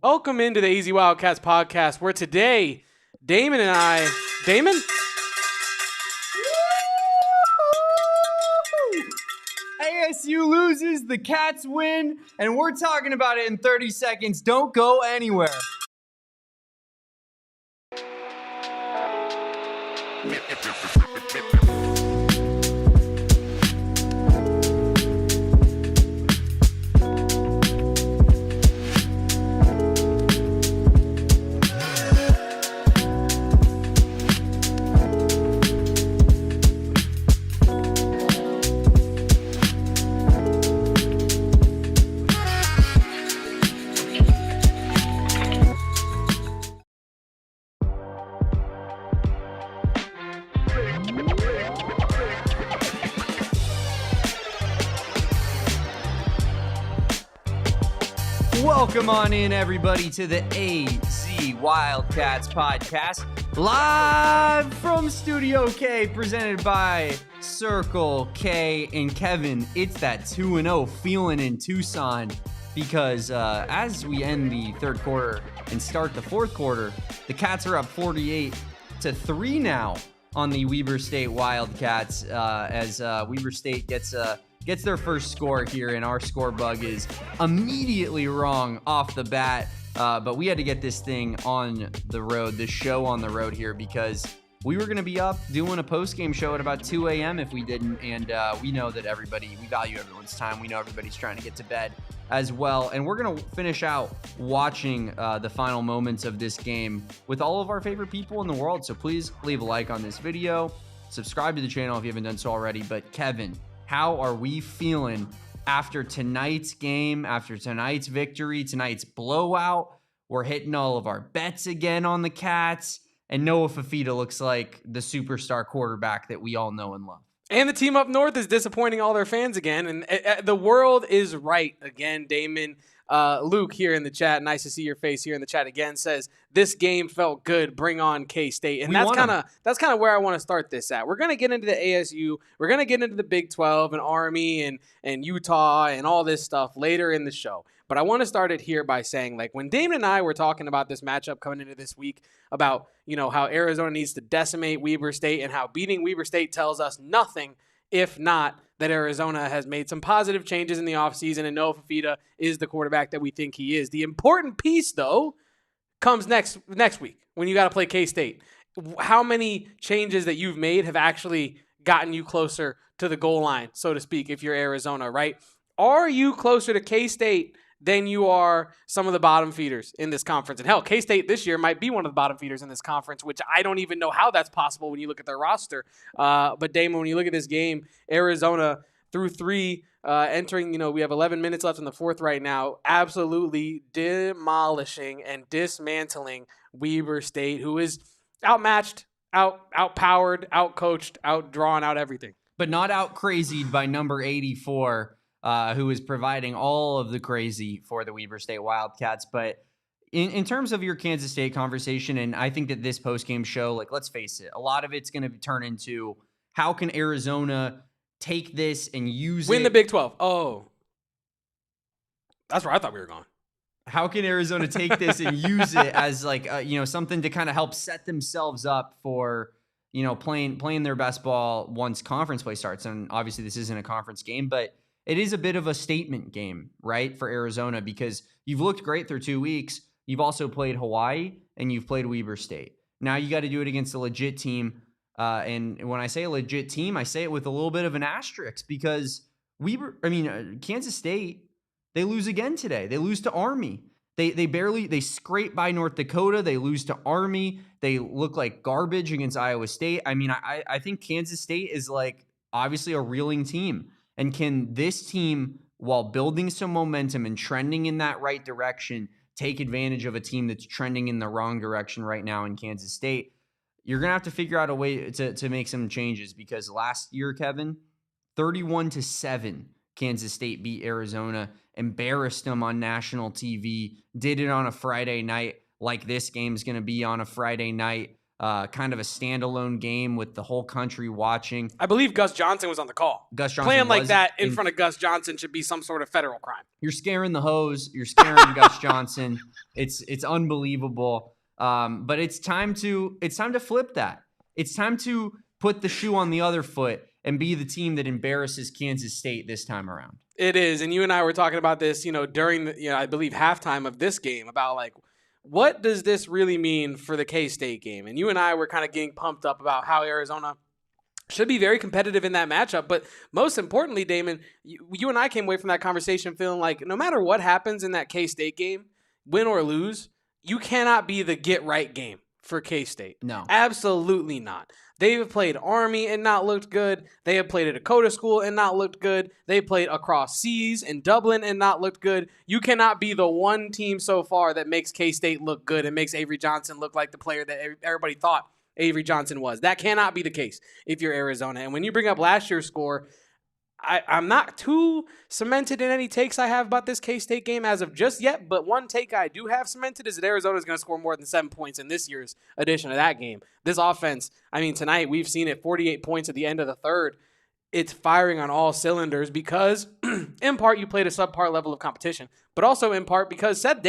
Welcome into the Easy Wildcats podcast, where today, Damon and I... Damon? ASU loses, the Cats win, and we're talking about it in 30 seconds. Don't go anywhere. Welcome on in, everybody, to the AZ Wildcats podcast, live from Studio K, presented by Circle K. And Kevin, it's that 2-0 feeling in Tucson, because as we end the third quarter and start the fourth quarter, the Cats are up 48-3 now on the Weber State Wildcats, as Weber State gets their first score here, and our score bug is immediately wrong off the bat. But we had to get this thing on the road, this show on the road here, because we were going to be up doing a post-game show at about 2 a.m. if we didn't. And we know that we value everyone's time. We know everybody's trying to get to bed as well. And we're going to finish out watching the final moments of this game with all of our favorite people in the world. So please leave a like on this video. Subscribe to the channel if you haven't done so already. But Kevin, how are we feeling after tonight's game, after tonight's victory, tonight's blowout? We're hitting all of our bets again on the Cats, and Noah Fifita looks like the superstar quarterback that we all know and love. And the team up north is disappointing all their fans again, and the world is right again, Damon. Luke here in the chat, nice to see your face here in the chat again, says this game felt good, bring on K-State. And that's kind of where I want to start this at. We're going to get into the ASU, we're going to get into the Big 12 and Army and Utah and all this stuff later in the show. But I want to start it here by saying, like, when Damon and I were talking about this matchup coming into this week about, how Arizona needs to decimate Weber State and how beating Weber State tells us nothing if not that Arizona has made some positive changes in the offseason and Noah Fifita is the quarterback that we think he is. The important piece, though, comes next week when you got to play K-State. How many changes that you've made have actually gotten you closer to the goal line, so to speak, if you're Arizona, right? Are you closer to K-State than you are some of the bottom feeders in this conference? And hell, K-State this year might be one of the bottom feeders in this conference, which I don't even know how that's possible when you look at their roster. But Damon, when you look at this game, Arizona through three, entering, we have 11 minutes left in the fourth right now, absolutely demolishing and dismantling Weber State, who is outmatched, outpowered, outcoached, outdrawn, out everything. But not out-crazied by number 84, who is providing all of the crazy for the Weber State Wildcats. But in terms of your Kansas State conversation, and I think that this postgame show, like, let's face it, a lot of it's going to turn into how can Arizona take this and use Win the Big 12. Oh, that's where I thought we were going. How can Arizona take this and use it as, like, something to kind of help set themselves up for, playing their best ball once conference play starts? And obviously this isn't a conference game, but it is a bit of a statement game, right, for Arizona, because you've looked great through 2 weeks. You've also played Hawaii and you've played Weber State. Now you got to do it against a legit team. And when I say a legit team, I say it with a little bit of an asterisk, because Kansas State, they lose again today. They lose to Army. They scrape by North Dakota. They lose to Army. They look like garbage against Iowa State. I think Kansas State is, like, obviously a reeling team. And can this team, while building some momentum and trending in that right direction, take advantage of a team that's trending in the wrong direction right now in Kansas State? You're going to have to figure out a way to make some changes, because last year, Kevin, 31-7, Kansas State beat Arizona, embarrassed them on national TV, did it on a Friday night like this game's going to be on a Friday night. kind of a standalone game with the whole country watching. I believe Gus Johnson was on the call. Gus Johnson playing like that in front of Gus Johnson should be some sort of federal crime. You're scaring the hose. You're scaring Gus Johnson. It's unbelievable. But it's time to flip that. It's time to put the shoe on the other foot and be the team that embarrasses Kansas State this time around. It is. And you and I were talking about this, during the, I believe halftime of this game about like, what does this really mean for the K-State game? And you and I were kind of getting pumped up about how Arizona should be very competitive in that matchup. But most importantly, Damon, you and I came away from that conversation feeling like no matter what happens in that K-State game, win or lose, you cannot be the get-right game for K-State. No. Absolutely not. They have played Army and not looked good. They have played at a Dakota school and not looked good. They played across seas in Dublin and not looked good. You cannot be the one team so far that makes K-State look good and makes Avery Johnson look like the player that everybody thought Avery Johnson was. That cannot be the case if you're Arizona. And when you bring up last year's score, I'm not too cemented in any takes I have about this K-State game as of just yet, but one take I do have cemented is that Arizona is going to score more than 7 points in this year's edition of that game. This offense, tonight we've seen it 48 points at the end of the third. It's firing on all cylinders because, in part, you played a subpar level of competition, but also in part because Seth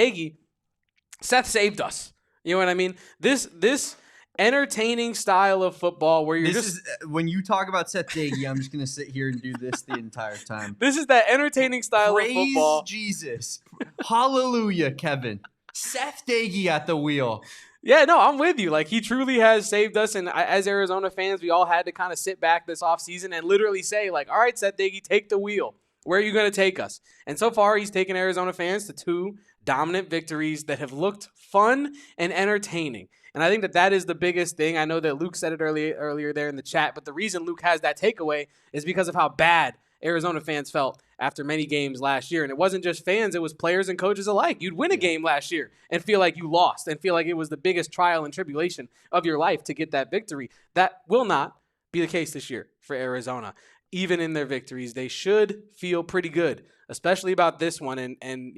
saved us. You know what I mean? This entertaining style of football where you're when you talk about Seth Dagey, I'm just going to sit here and do this the entire time. This is that entertaining style Praise of football. Jesus. Hallelujah, Kevin. Seth Dagey at the wheel. Yeah, no, I'm with you. Like, he truly has saved us, and as Arizona fans, we all had to kind of sit back this offseason and literally say, like, all right, Seth Dagey, take the wheel. Where are you going to take us? And so far, he's taken Arizona fans to 2 dominant victories that have looked fun and entertaining. And I think that is the biggest thing. I know that Luke said it earlier there in the chat, but the reason Luke has that takeaway is because of how bad Arizona fans felt after many games last year. And it wasn't just fans, it was players and coaches alike. You'd win a game last year and feel like you lost and feel like it was the biggest trial and tribulation of your life to get that victory. That will not be the case this year for Arizona. Even in their victories, they should feel pretty good, especially about this one. And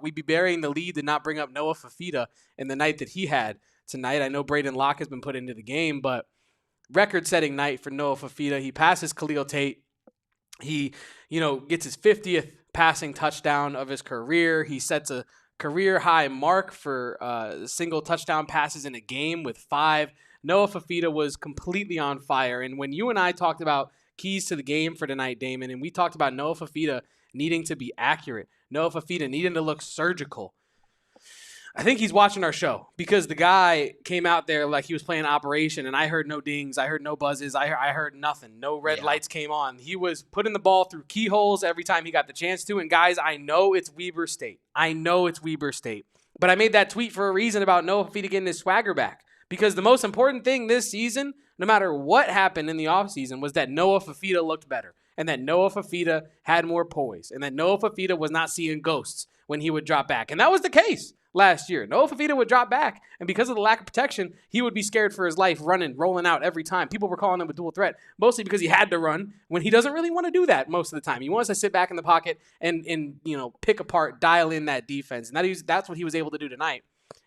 we'd be burying the lead to not bring up Noah Fifita in the night that he had tonight. I know Braden Locke has been put into the game, but record-setting night for Noah Fifita. He passes Khalil Tate. He, gets his 50th passing touchdown of his career. He sets a career-high mark for single touchdown passes in a game with 5. Noah Fifita was completely on fire. And when you and I talked about keys to the game for tonight, Damon, and we talked about Noah Fifita needing to be accurate, Noah Fifita needing to look surgical, I think he's watching our show because the guy came out there like he was playing Operation, and I heard no dings, I heard no buzzes, I heard nothing. No red lights came on. He was putting the ball through keyholes every time he got the chance to, and guys, I know it's Weber State. But I made that tweet for a reason about Noah Fifita getting his swagger back because the most important thing this season, no matter what happened in the offseason, was that Noah Fifita looked better and that Noah Fifita had more poise and that Noah Fifita was not seeing ghosts when he would drop back. And that was the case last year. Noah Fifita would drop back, and because of the lack of protection, he would be scared for his life rolling out every time. People were calling him a dual threat, mostly because he had to run when he doesn't really want to do that most of the time. He wants to sit back in the pocket and pick apart, dial in that defense, and that's what he was able to do tonight.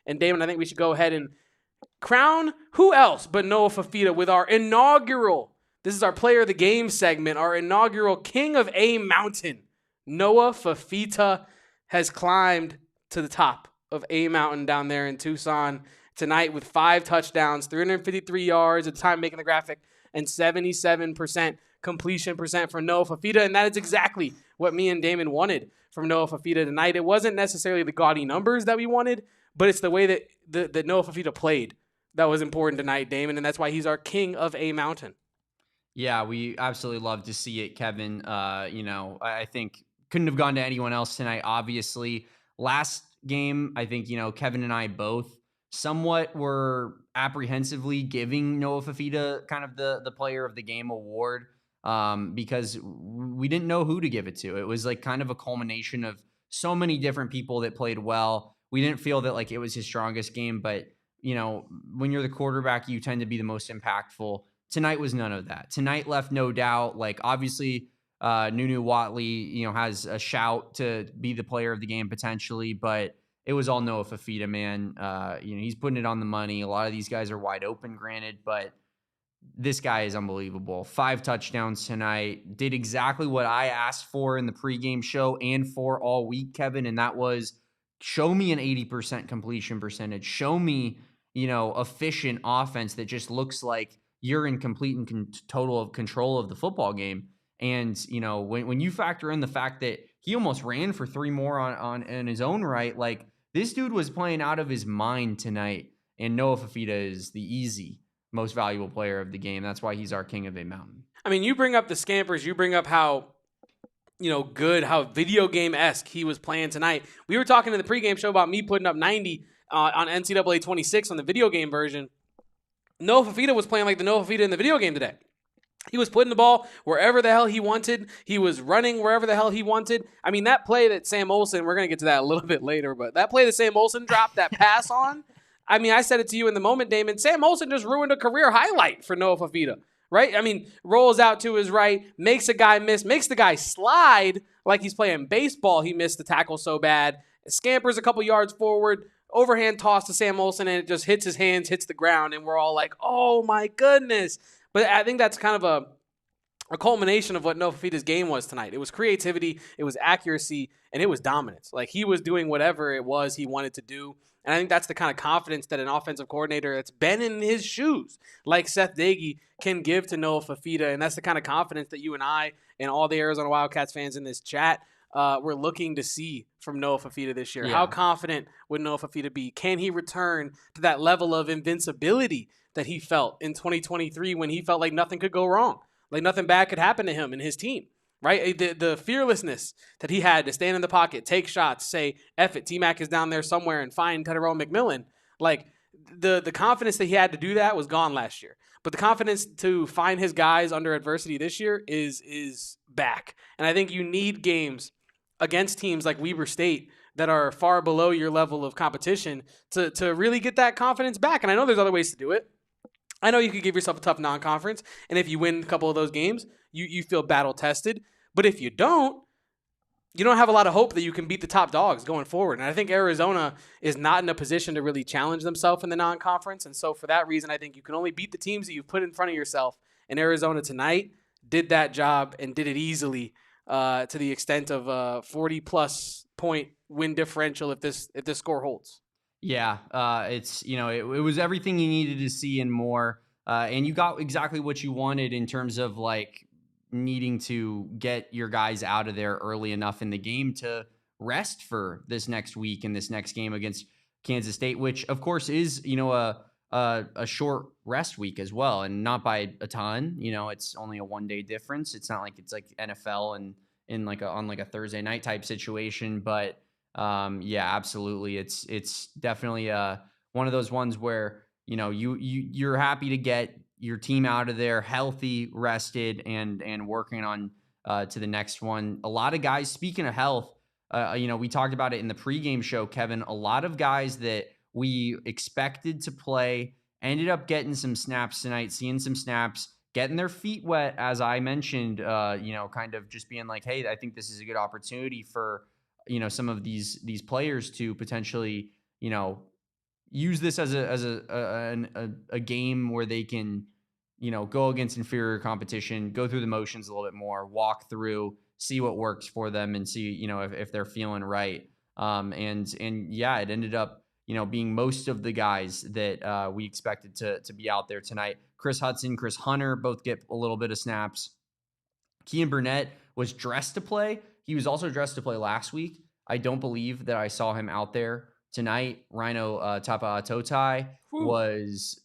And Damon, I think we should go ahead and crown who else but Noah Fifita with our inaugural, this is our Player of the Game segment, our inaugural King of A Mountain. Noah Fifita has climbed to the top of A Mountain down there in Tucson tonight with 5 touchdowns, 353 yards at the time making the graphic, and 77% completion percent for Noah Fifita. And that is exactly what me and Damon wanted from Noah Fifita tonight. It wasn't necessarily the gaudy numbers that we wanted, but it's the way that Noah Fifita played that was important tonight, Damon, and that's why he's our King of A Mountain. Yeah, we absolutely love to see it, Kevin. I think couldn't have gone to anyone else tonight, obviously. Last game, I think, Kevin and I both somewhat were apprehensively giving Noah Fifita kind of the player of the game award because we didn't know who to give it to. It was like kind of a culmination of so many different people that played well. We didn't feel that like it was his strongest game, but when you're the quarterback, you tend to be the most impactful. Tonight was none of that. Tonight left no doubt. Like obviously Nunu Whatley, has a shout to be the player of the game potentially, but it was all Noah Fifita, man. He's putting it on the money. A lot of these guys are wide open, granted, but this guy is unbelievable. 5 touchdowns tonight. Did exactly what I asked for in the pregame show and for all week, Kevin, and that was show me an 80% completion percentage. Show me, efficient offense that just looks like you're in complete and total control of the football game. And, when you factor in the fact that he almost ran for 3 more on his own right, like this dude was playing out of his mind tonight. And Noah Fifita is the easy most valuable player of the game. That's why he's our king of a mountain. I mean, you bring up the Scampers. You bring up how, good, how video game-esque he was playing tonight. We were talking in the pregame show about me putting up 90 on NCAA 26 on the video game version. Noah Fifita was playing like the Noah Fifita in the video game today. He was putting the ball wherever the hell he wanted. He was running wherever the hell he wanted. I mean, that play that Sam Olsen, we're going to get to that a little bit later, but that play that Sam Olsen dropped that pass on, I mean, I said it to you in the moment, Damon. Sam Olsen just ruined a career highlight for Noah Fifita, right? I mean, rolls out to his right, makes a guy miss, makes the guy slide like he's playing baseball. He missed the tackle so bad. Scampers a couple yards forward, overhand toss to Sam Olsen, and it just hits his hands, hits the ground, and we're all like, oh my goodness. But I think that's kind of a culmination of what Noah Fifita's game was tonight. It was creativity, it was accuracy, and it was dominance. Like, he was doing whatever it was he wanted to do. And I think that's the kind of confidence that an offensive coordinator that's been in his shoes, like Seth Doege, can give to Noah Fifita. And that's the kind of confidence that you and I and all the Arizona Wildcats fans in this chat we're looking to see from Noah Fifita this year. Yeah. How confident would Noah Fifita be? Can he return to that level of invincibility that he felt in 2023 when he felt like nothing could go wrong, like nothing bad could happen to him and his team? Right? The fearlessness that he had to stand in the pocket, take shots, say, F it, T-Mac is down there somewhere, and find Tyrell McMillan. Like, the confidence that he had to do that was gone last year. But the confidence to find his guys under adversity this year is back. And I think you need games against teams like Weber State that are far below your level of competition to really get that confidence back. And I know there's other ways to do it. I know you could give yourself a tough non-conference, and if you win a couple of those games, you feel battle-tested. But if you don't have a lot of hope that you can beat the top dogs going forward. And I think Arizona is not in a position to really challenge themselves in the non-conference. And so for that reason, I think you can only beat the teams that you've put in front of yourself. And Arizona tonight did that job and did it easily to the extent of a 40-plus point win differential if this score holds. Yeah, it was everything you needed to see and more. And you got exactly what you wanted in terms of like needing to get your guys out of there early enough in the game to rest for this next week and this next game against Kansas State, which of course is, a short rest week as well. And not by a ton, it's only a 1-day difference. It's not like it's like NFL and on a Thursday night type situation, but yeah, absolutely. It's definitely one of those ones where, you're happy to get your team out of there healthy, rested, and working on to the next one. A lot of guys, speaking of health, we talked about it in the pregame show, Kevin, a lot of guys that we expected to play ended up getting some snaps tonight, seeing some snaps, getting their feet wet, as I mentioned, kind of just being like, hey, I think this is a good opportunity for, some of these players to potentially, use this as a game where they can, go against inferior competition, go through the motions a little bit more, walk through, see what works for them, and see, if they're feeling right. And yeah, it ended up, being most of the guys that we expected to be out there tonight. Chris Hudson, Chris Hunter both get a little bit of snaps. Kean Burnett was dressed to play. He was also dressed to play last week. I don't believe that I saw him out there tonight. Rhino Tapa'atotai was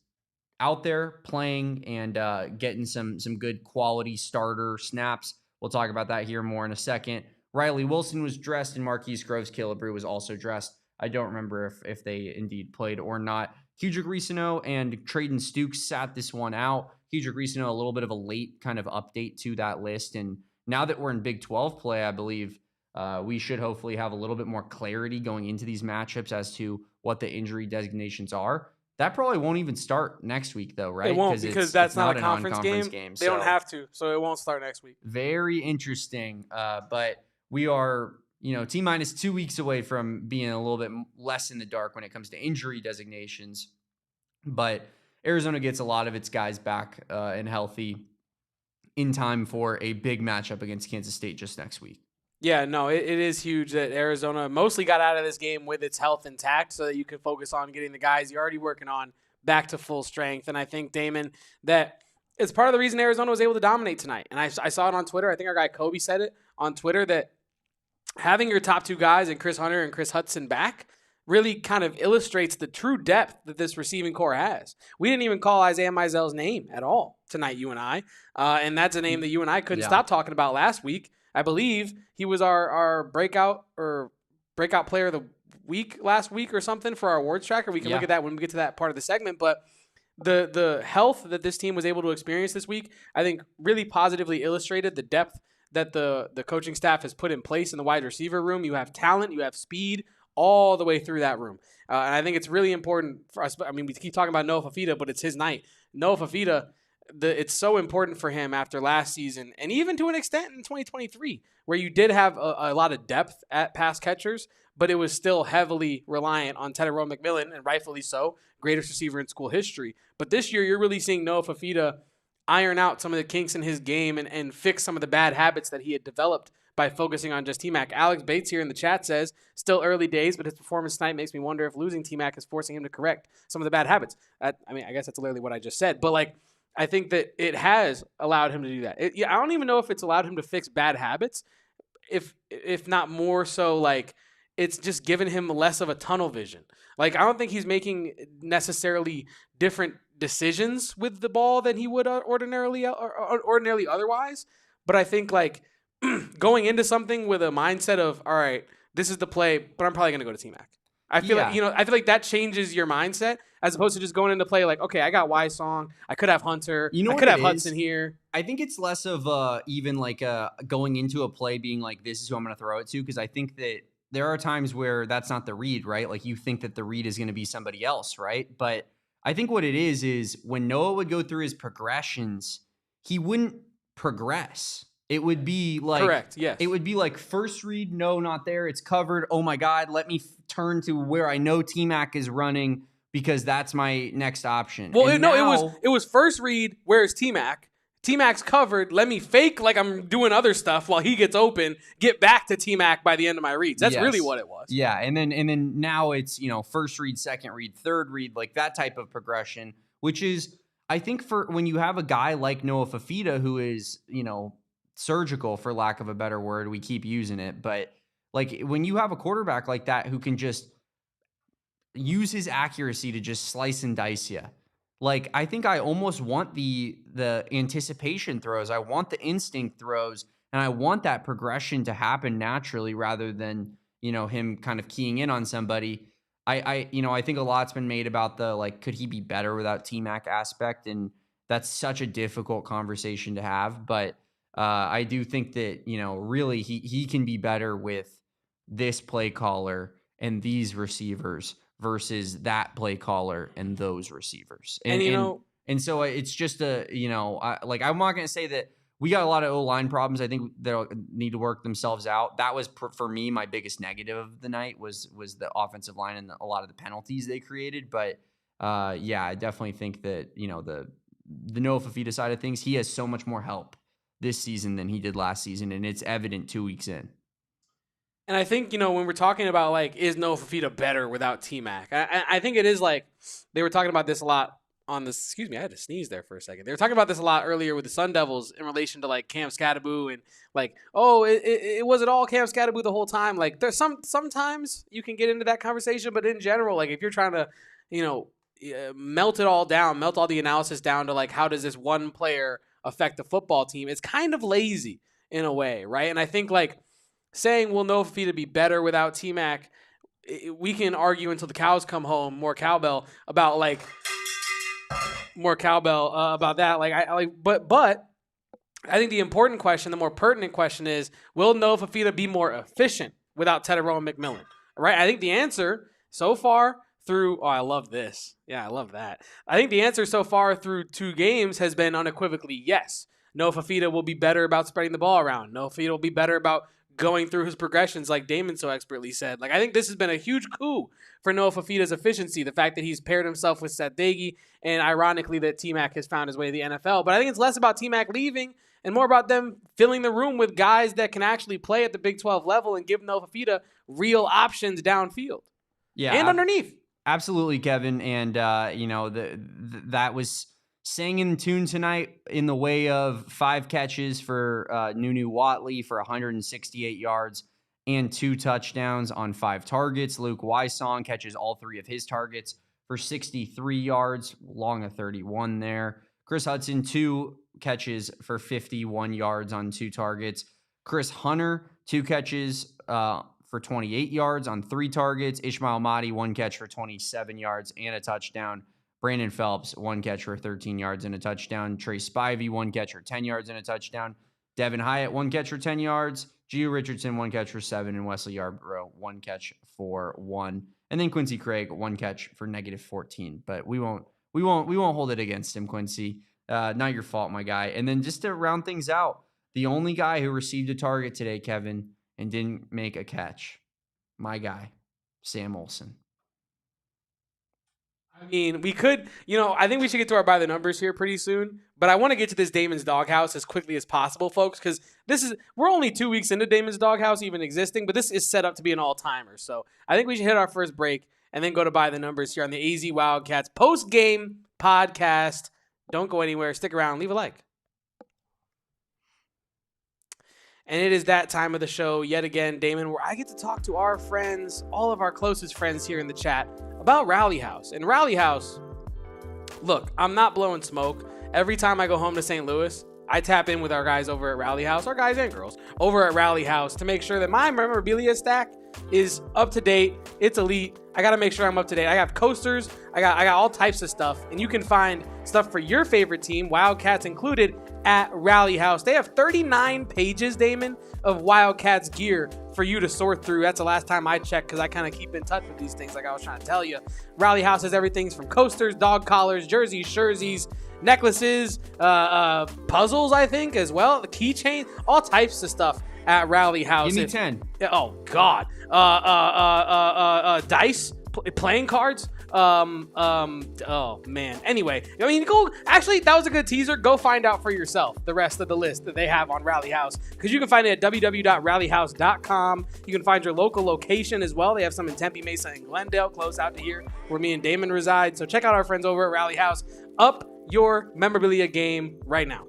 out there playing and getting some good quality starter snaps. We'll talk about that here more in a second. Riley Wilson was dressed, and Marquise Groves-Killebrew was also dressed. I don't remember if they indeed played or not. Hedrick Risino and Traden Stukes sat this one out. Hedrick Risino, a little bit of a late kind of update to that list. And now that we're in Big 12 play, I believe we should hopefully have a little bit more clarity going into these matchups as to what the injury designations are. That probably won't even start next week, though, right? It won't, because that's not a conference game. They don't have to, so it won't start next week. Very interesting. But we are, T-minus 2 weeks away from being a little bit less in the dark when it comes to injury designations. But Arizona gets a lot of its guys back and healthy in time for a big matchup against Kansas State just next week. Yeah, no, it is huge that Arizona mostly got out of this game with its health intact so that you can focus on getting the guys you're already working on back to full strength. And I think, Damon, that it's part of the reason Arizona was able to dominate tonight. And I saw it on Twitter. I think our guy Kobe said it on Twitter that having your top two guys and Chris Hunter and Chris Hudson back really kind of illustrates the true depth that this receiving core has. We didn't even call Isaiah Meisel's name at all tonight, you and I. And that's a name that you and I couldn't stop talking about last week. I believe he was our breakout player of the week last week or something for our awards tracker. We can look at that when we get to that part of the segment. But the health that this team was able to experience this week, I think really positively illustrated the depth that the coaching staff has put in place in the wide receiver room. You have talent, you have speed all the way through that room. And I think it's really important for us. I mean, we keep talking about Noah Fifita, but it's his night. Noah Fifita, it's so important for him after last season, and even to an extent in 2023, where you did have a lot of depth at pass catchers, but it was still heavily reliant on Tedero McMillan, and rightfully so, greatest receiver in school history. But this year, you're really seeing Noah Fifita iron out some of the kinks in his game and fix some of the bad habits that he had developed by focusing on just T-Mac. Alex Bates here in the chat says, still early days, but his performance tonight makes me wonder if losing T-Mac is forcing him to correct some of the bad habits. I guess that's literally what I just said. But, I think that it has allowed him to do that. I don't even know if it's allowed him to fix bad habits, if not more so, it's just given him less of a tunnel vision. I don't think he's making necessarily different decisions with the ball than he would ordinarily otherwise. But I think, going into something with a mindset of, all right, this is the play, but I'm probably going to go to T-Mac. I feel like that changes your mindset as opposed to just going into play okay, I got Y-Song. I could have Hunter. I could have Hudson here. I think it's less of even going into a play being this is who I'm going to throw it to, because I think that there are times where that's not the read, right? You think that the read is going to be somebody else, right? But I think what it is when Noah would go through his progressions, he wouldn't progress. It would be correct, yes. It would be first read, no, not there. It's covered. Oh my God, let me turn to where I know T-Mac is running because that's my next option. Well, it was first read, where's T-Mac? T-Mac's covered. Let me fake I'm doing other stuff while he gets open. Get back to T-Mac by the end of my reads. That's really what it was. Yeah, and then now it's first read, second read, third read, that type of progression, which is I think for when you have a guy like Noah Fifita who is surgical, for lack of a better word, we keep using it, but when you have a quarterback like that who can just use his accuracy to just slice and dice you, I think I almost want the anticipation throws, I want the instinct throws, and I want that progression to happen naturally rather than him kind of keying in on somebody. I think a lot's been made about the could he be better without T-Mac aspect, and that's such a difficult conversation to have, but I do think that, really he can be better with this play caller and these receivers versus that play caller and those receivers. And so it's just I'm not going to say that we got a lot of O-line problems. I think they'll need to work themselves out. That was, for me, my biggest negative of the night was the offensive line and a lot of the penalties they created. But, I definitely think that, the Noah Fifita side of things, he has so much more help this season than he did last season, and it's evident 2 weeks in. And I think, when we're talking about, is Noah Fifita better without T-Mac? I think it is they were talking about this a lot on this. Excuse me, I had to sneeze there for a second. They were talking about this a lot earlier with the Sun Devils in relation to, Cam Scattaboo and, it wasn't all Cam Scattaboo the whole time. There's sometimes you can get into that conversation, but in general, if you're trying to, melt it all down, melt all the analysis down to, how does this one player affect the football team, it's kind of lazy in a way, right? And I think saying will Noah Fifita be better without T-Mac, we can argue until the cows come home, more cowbell about that. But I think the important question, the more pertinent question is, will Noah Fifita be more efficient without Tedero McMillan? Right? I think the answer so far through, I love this. Yeah, I love that. I think the answer so far through 2 games has been unequivocally yes. Noah Fifita will be better about spreading the ball around. Noah Fifita will be better about going through his progressions like Damon so expertly said. Like, I think this has been a huge coup for Noah Fifita's efficiency, the fact that he's paired himself with Seth Dagey, and ironically that T-Mac has found his way to the NFL. But I think it's less about T-Mac leaving and more about them filling the room with guys that can actually play at the Big 12 level and give Noah Fifita real options downfield and underneath. Absolutely, Kevin. And, that was sang in tune tonight in the way of 5 catches for Nunu Whatley for 168 yards and 2 touchdowns on 5 targets. Luke Wysong catches all 3 of his targets for 63 yards, long of 31 there. Chris Hudson, 2 catches for 51 yards on 2 targets. Chris Hunter, 2 catches for 28 yards on 3 targets. Ismail Mahdi, 1 catch for 27 yards and a touchdown. Brandon Phelps, 1 catch for 13 yards and a touchdown. Trey Spivey, 1 catch for 10 yards and a touchdown. Devin Hyatt, 1 catch for 10 yards. Gio Richardson, 1 catch for 7. And Wesley Yarbrough, 1 catch for 1. And then Quincy Craig, 1 catch for -14. But we won't hold it against him, Quincy. Not your fault, my guy. And then just to round things out, the only guy who received a target today, Kevin, and didn't make a catch, my guy, Sam Olsen. I mean, we could, I think we should get to our by the numbers here pretty soon, but I want to get to this Damon's Dawg-house as quickly as possible, folks, because we're only 2 weeks into Damon's Dawg-house even existing, but this is set up to be an all-timer. So I think we should hit our first break and then go to by the numbers here on the AZ Wildcats post-game podcast. Don't go anywhere. Stick around. Leave a like. And it is that time of the show yet again, Damon, where I get to talk to our friends, all of our closest friends here in the chat, about Rally House. And Rally House, look, I'm not blowing smoke. Every time I go home to St. Louis, I tap in with our guys over at Rally House, our guys and girls, over at Rally House to make sure that my memorabilia stack is up to date. It's elite. I got to make sure I'm up to date. I got coasters. I got all types of stuff. And you can find stuff for your favorite team, Wildcats included, at Rally House. They have 39 pages, Damon, of Wildcats gear for you to sort through. That's the last time I checked because I kind of keep in touch with these things like I was trying to tell you. Rally House has everything from coasters, dog collars, jerseys, shirzies, necklaces, puzzles, I think, as well. The keychain, all types of stuff at Rally House. Give me 10. Oh, God. Dice, playing cards. Oh man. Anyway, I mean, that was a good teaser. Go find out for yourself the rest of the list that they have on Rally House, because you can find it at www.rallyhouse.com. You can find your local location as well. They have some in Tempe, Mesa, and Glendale, close out to here where me and Damon reside. So check out our friends over at Rally House. Up your memorabilia game right now.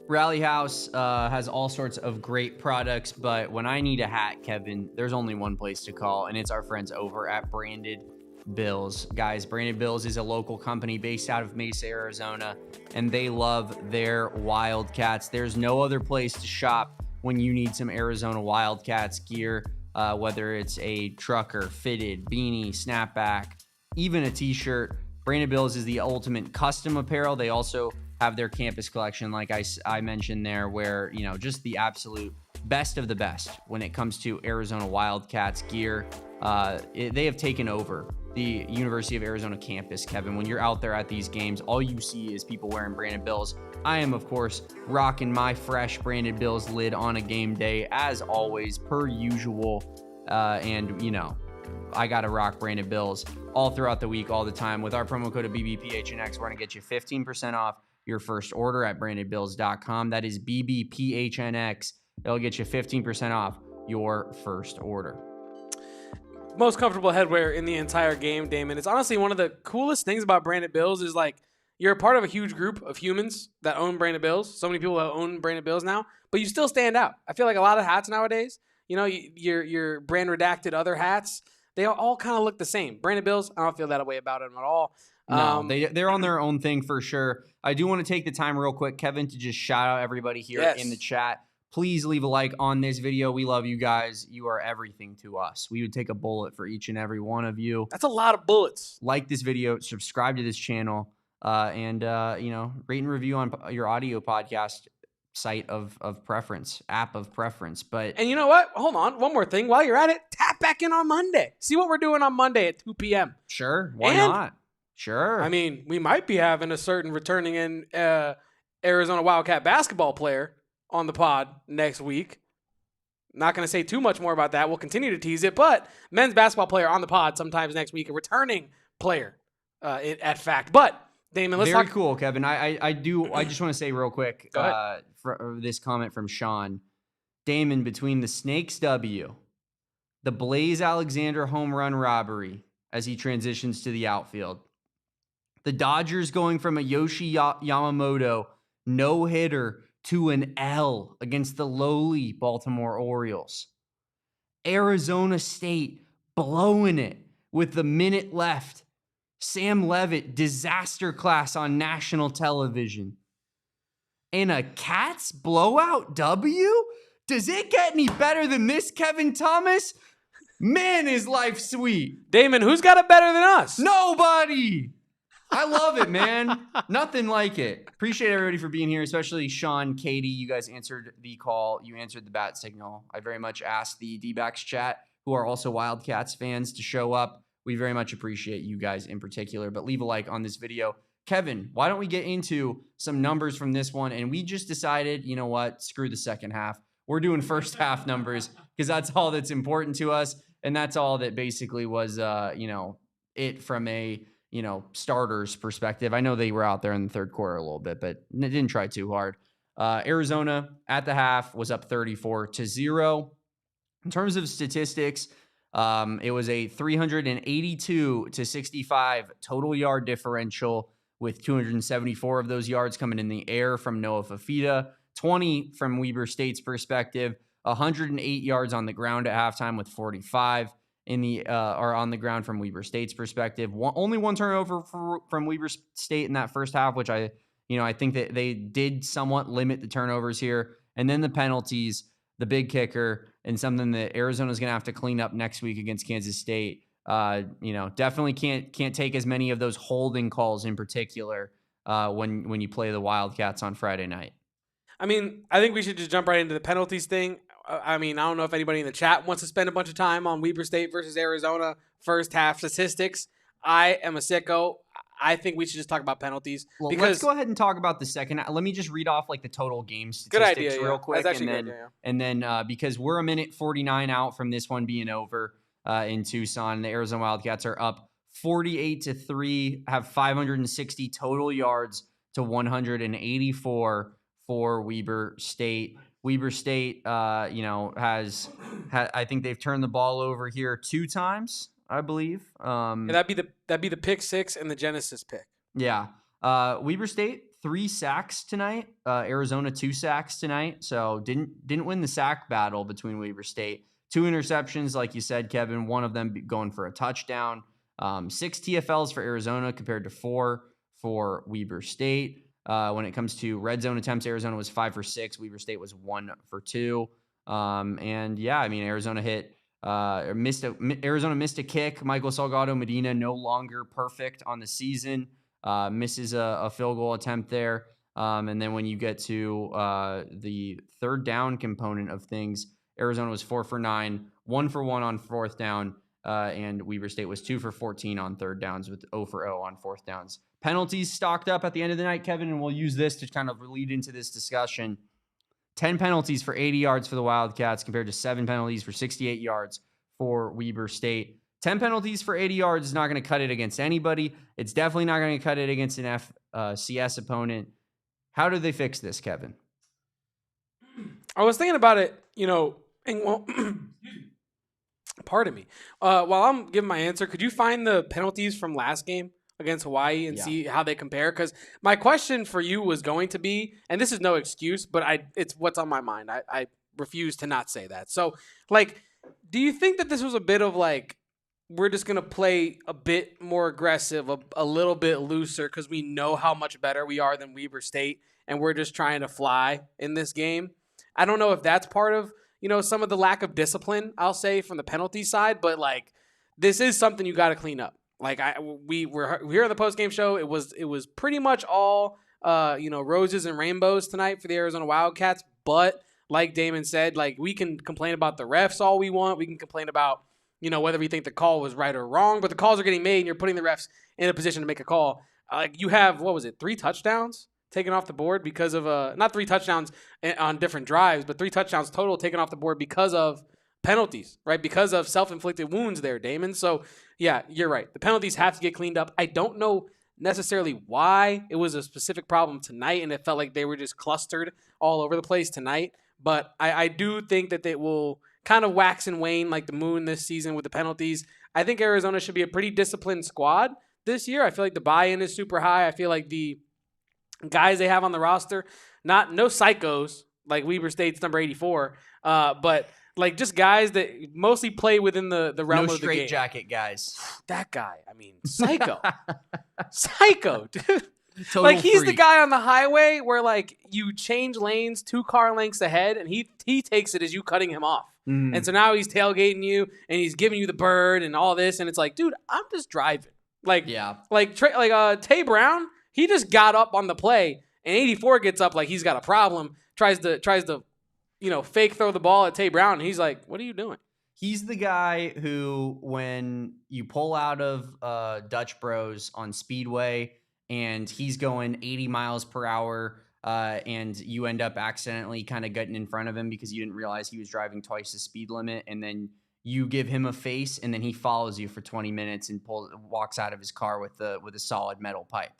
Rally House has all sorts of great products, but when I need a hat, Kevin, there's only one place to call, and it's our friends over at Branded Bills. Guys, Branded Bills is a local company based out of Mesa, Arizona, and they love their Wildcats. There's no other place to shop when you need some Arizona Wildcats gear, whether it's a trucker, fitted, beanie, snapback, even a t-shirt. Branded Bills is the ultimate custom apparel. They also have their campus collection, like I mentioned there, where, just the absolute best of the best when it comes to Arizona Wildcats gear. They have taken over the University of Arizona campus, Kevin. When you're out there at these games, all you see is people wearing Branded Bills. I am, of course, rocking my fresh Branded Bills lid on a game day, as always, per usual. I got to rock Branded Bills all throughout the week, all the time. With our promo code of BBPHNX, we're going to get you 15% off your first order at brandedbills.com. That is BBPHNX. It'll get you 15% off your first order. Most comfortable headwear in the entire game, Damon. It's honestly one of the coolest things about Branded Bills is, like, you're a part of a huge group of humans that own Branded Bills. So many people that own Branded Bills now, but you still stand out. I feel like a lot of hats nowadays, your brand redacted other hats, they all kind of look the same. Branded Bills, I don't feel that way about them at all. No, they're on their own thing for sure. I do want to take the time real quick, Kevin, to just shout out everybody here in the chat. Please leave a like on this video. We love you guys. You are everything to us. We would take a bullet for each and every one of you. That's a lot of bullets. Like this video, subscribe to this channel, and rate and review on your audio podcast site of preference, app of preference. And you know what? Hold on. One more thing. While you're at it, tap back in on Monday. See what we're doing on Monday at 2 p.m. Sure. Why not? Sure. I mean, we might be having a certain returning in Arizona Wildcat basketball player on the pod next week. Not going to say too much more about that. We'll continue to tease it, but men's basketball player on the pod sometimes next week, a returning player at fact. But Damon, let's Very talk. cool, Kevin. I just want to say real quick for this comment from Sean. Damon, between the Snakes W, the Blaze Alexander home run robbery as he transitions to the outfield, the Dodgers going from a Yoshi Yamamoto no-hitter to an L against the lowly Baltimore Orioles, Arizona State blowing it with the minute left, Sam Levitt disaster class on national television, and a Cats blowout W? Does it get any better than this, Kevin Thomas? Man, is life sweet. Damon, who's got it better than us? Nobody. I love it, man. Nothing like it. Appreciate everybody for being here, especially Sean, Katie. You guys answered the call. You answered the bat signal. I very much asked the D-backs chat, who are also Wildcats fans, to show up. We very much appreciate you guys in particular, but leave a like on this video. Kevin, why don't we get into some numbers from this one? And we just decided, you know what? Screw the second half. We're doing first half numbers because that's all that's important to us. And that's all that basically was, it from a, starters perspective. I know they were out there in the third quarter a little bit, but they didn't try too hard. Arizona at the half was up 34-0. In terms of statistics, it was a 382-65 total yard differential, with 274 of those yards coming in the air from Noah Fifita, 20 from Weber State's perspective, 108 yards on the ground at halftime with 45 on the ground from Weber State's perspective. Only one turnover from Weber State in that first half, which I think that they did somewhat limit the turnovers here. And then the penalties, the big kicker, and something that Arizona is going to have to clean up next week against Kansas State. Definitely can't take as many of those holding calls in particular when you play the Wildcats on Friday night. I mean, I think we should just jump right into the penalties thing. I mean, I don't know if anybody in the chat wants to spend a bunch of time on Weber State versus Arizona first half statistics. I am a sicko. I think we should just talk about penalties. Well, let's go ahead and talk about the second. Let me just read off the total game statistics real quick. That's actually good. And then because we're a minute 49 out from this one being over in Tucson, the Arizona Wildcats are up 48-3, have 560 total yards to 184 for Weber State. Weber State, has I think they've turned the ball over here 2 times, I believe. That'd be the pick 6 and the Genesis pick. Yeah. Weber State 3 sacks tonight. Arizona 2 sacks tonight. So didn't win the sack battle between Weber State. 2 interceptions, like you said, Kevin. One of them going for a touchdown. 6 TFLs for Arizona compared to 4 for Weber State. When it comes to red zone attempts, Arizona was 5 for 6. Weber State was 1 for 2. Arizona missed a kick. Michael Salgado Medina no longer perfect on the season. Misses a field goal attempt there. And then when you get to the third down component of things, Arizona was 4 for 9, 1 for 1 on fourth down. And Weber State was 2 for 14 on third downs with 0 for 0 on fourth downs. Penalties stocked up at the end of the night, Kevin, and we'll use this to kind of lead into this discussion. 10 penalties for 80 yards for the Wildcats compared to 7 penalties for 68 yards for Weber State. 10 penalties for 80 yards is not going to cut it against anybody. It's definitely not going to cut it against an FCS opponent. How do they fix this, Kevin? I was thinking about it, pardon me. While I'm giving my answer, could you find the penalties from last game against Hawaii and see how they compare? Because my question for you was going to be, and this is no excuse, but it's what's on my mind. I refuse to not say that. So, do you think that this was a bit of we're just going to play a bit more aggressive, a little bit looser because we know how much better we are than Weber State, and we're just trying to fly in this game? I don't know if that's part of, some of the lack of discipline, I'll say, from the penalty side, but this is something you got to clean up. We were here on the postgame show. It was pretty much all, roses and rainbows tonight for the Arizona Wildcats. But like Damon said, we can complain about the refs all we want. We can complain about, whether we think the call was right or wrong, but the calls are getting made and you're putting the refs in a position to make a call. You have, 3 touchdowns taken off the board because of not 3 touchdowns on different drives, but 3 touchdowns total taken off the board because of penalties, right? Because of self-inflicted wounds there, Damon. So, yeah, you're right. The penalties have to get cleaned up. I don't know necessarily why it was a specific problem tonight, and it felt like they were just clustered all over the place tonight. But I do think that they will kind of wax and wane like the moon this season with the penalties. I think Arizona should be a pretty disciplined squad this year. I feel like the buy-in is super high. I feel like the guys they have on the roster, no psychos like Weber State's number 84, but like just guys that mostly play within the realm of the game. No straight jacket guys. That guy, I mean, psycho. Psycho, dude. Total like he's freak. the guy on the highway where like you change lanes 2 car lengths ahead and he takes it as you cutting him off. And so now he's tailgating you and he's giving you the bird and all this, and it's like, dude, I'm just driving. Like, yeah. Like Tay Brown, he just got up on the play, and 84 gets up like he's got a problem, tries to, fake throw the ball at Tay Brown, and he's like, what are you doing? He's the guy who, when you pull out of Dutch Bros on Speedway and he's going 80 miles per hour, and you end up accidentally kind of getting in front of him because you didn't realize he was driving twice the speed limit, and then you give him a face, and then he follows you for 20 minutes and walks out of his car with a solid metal pipe.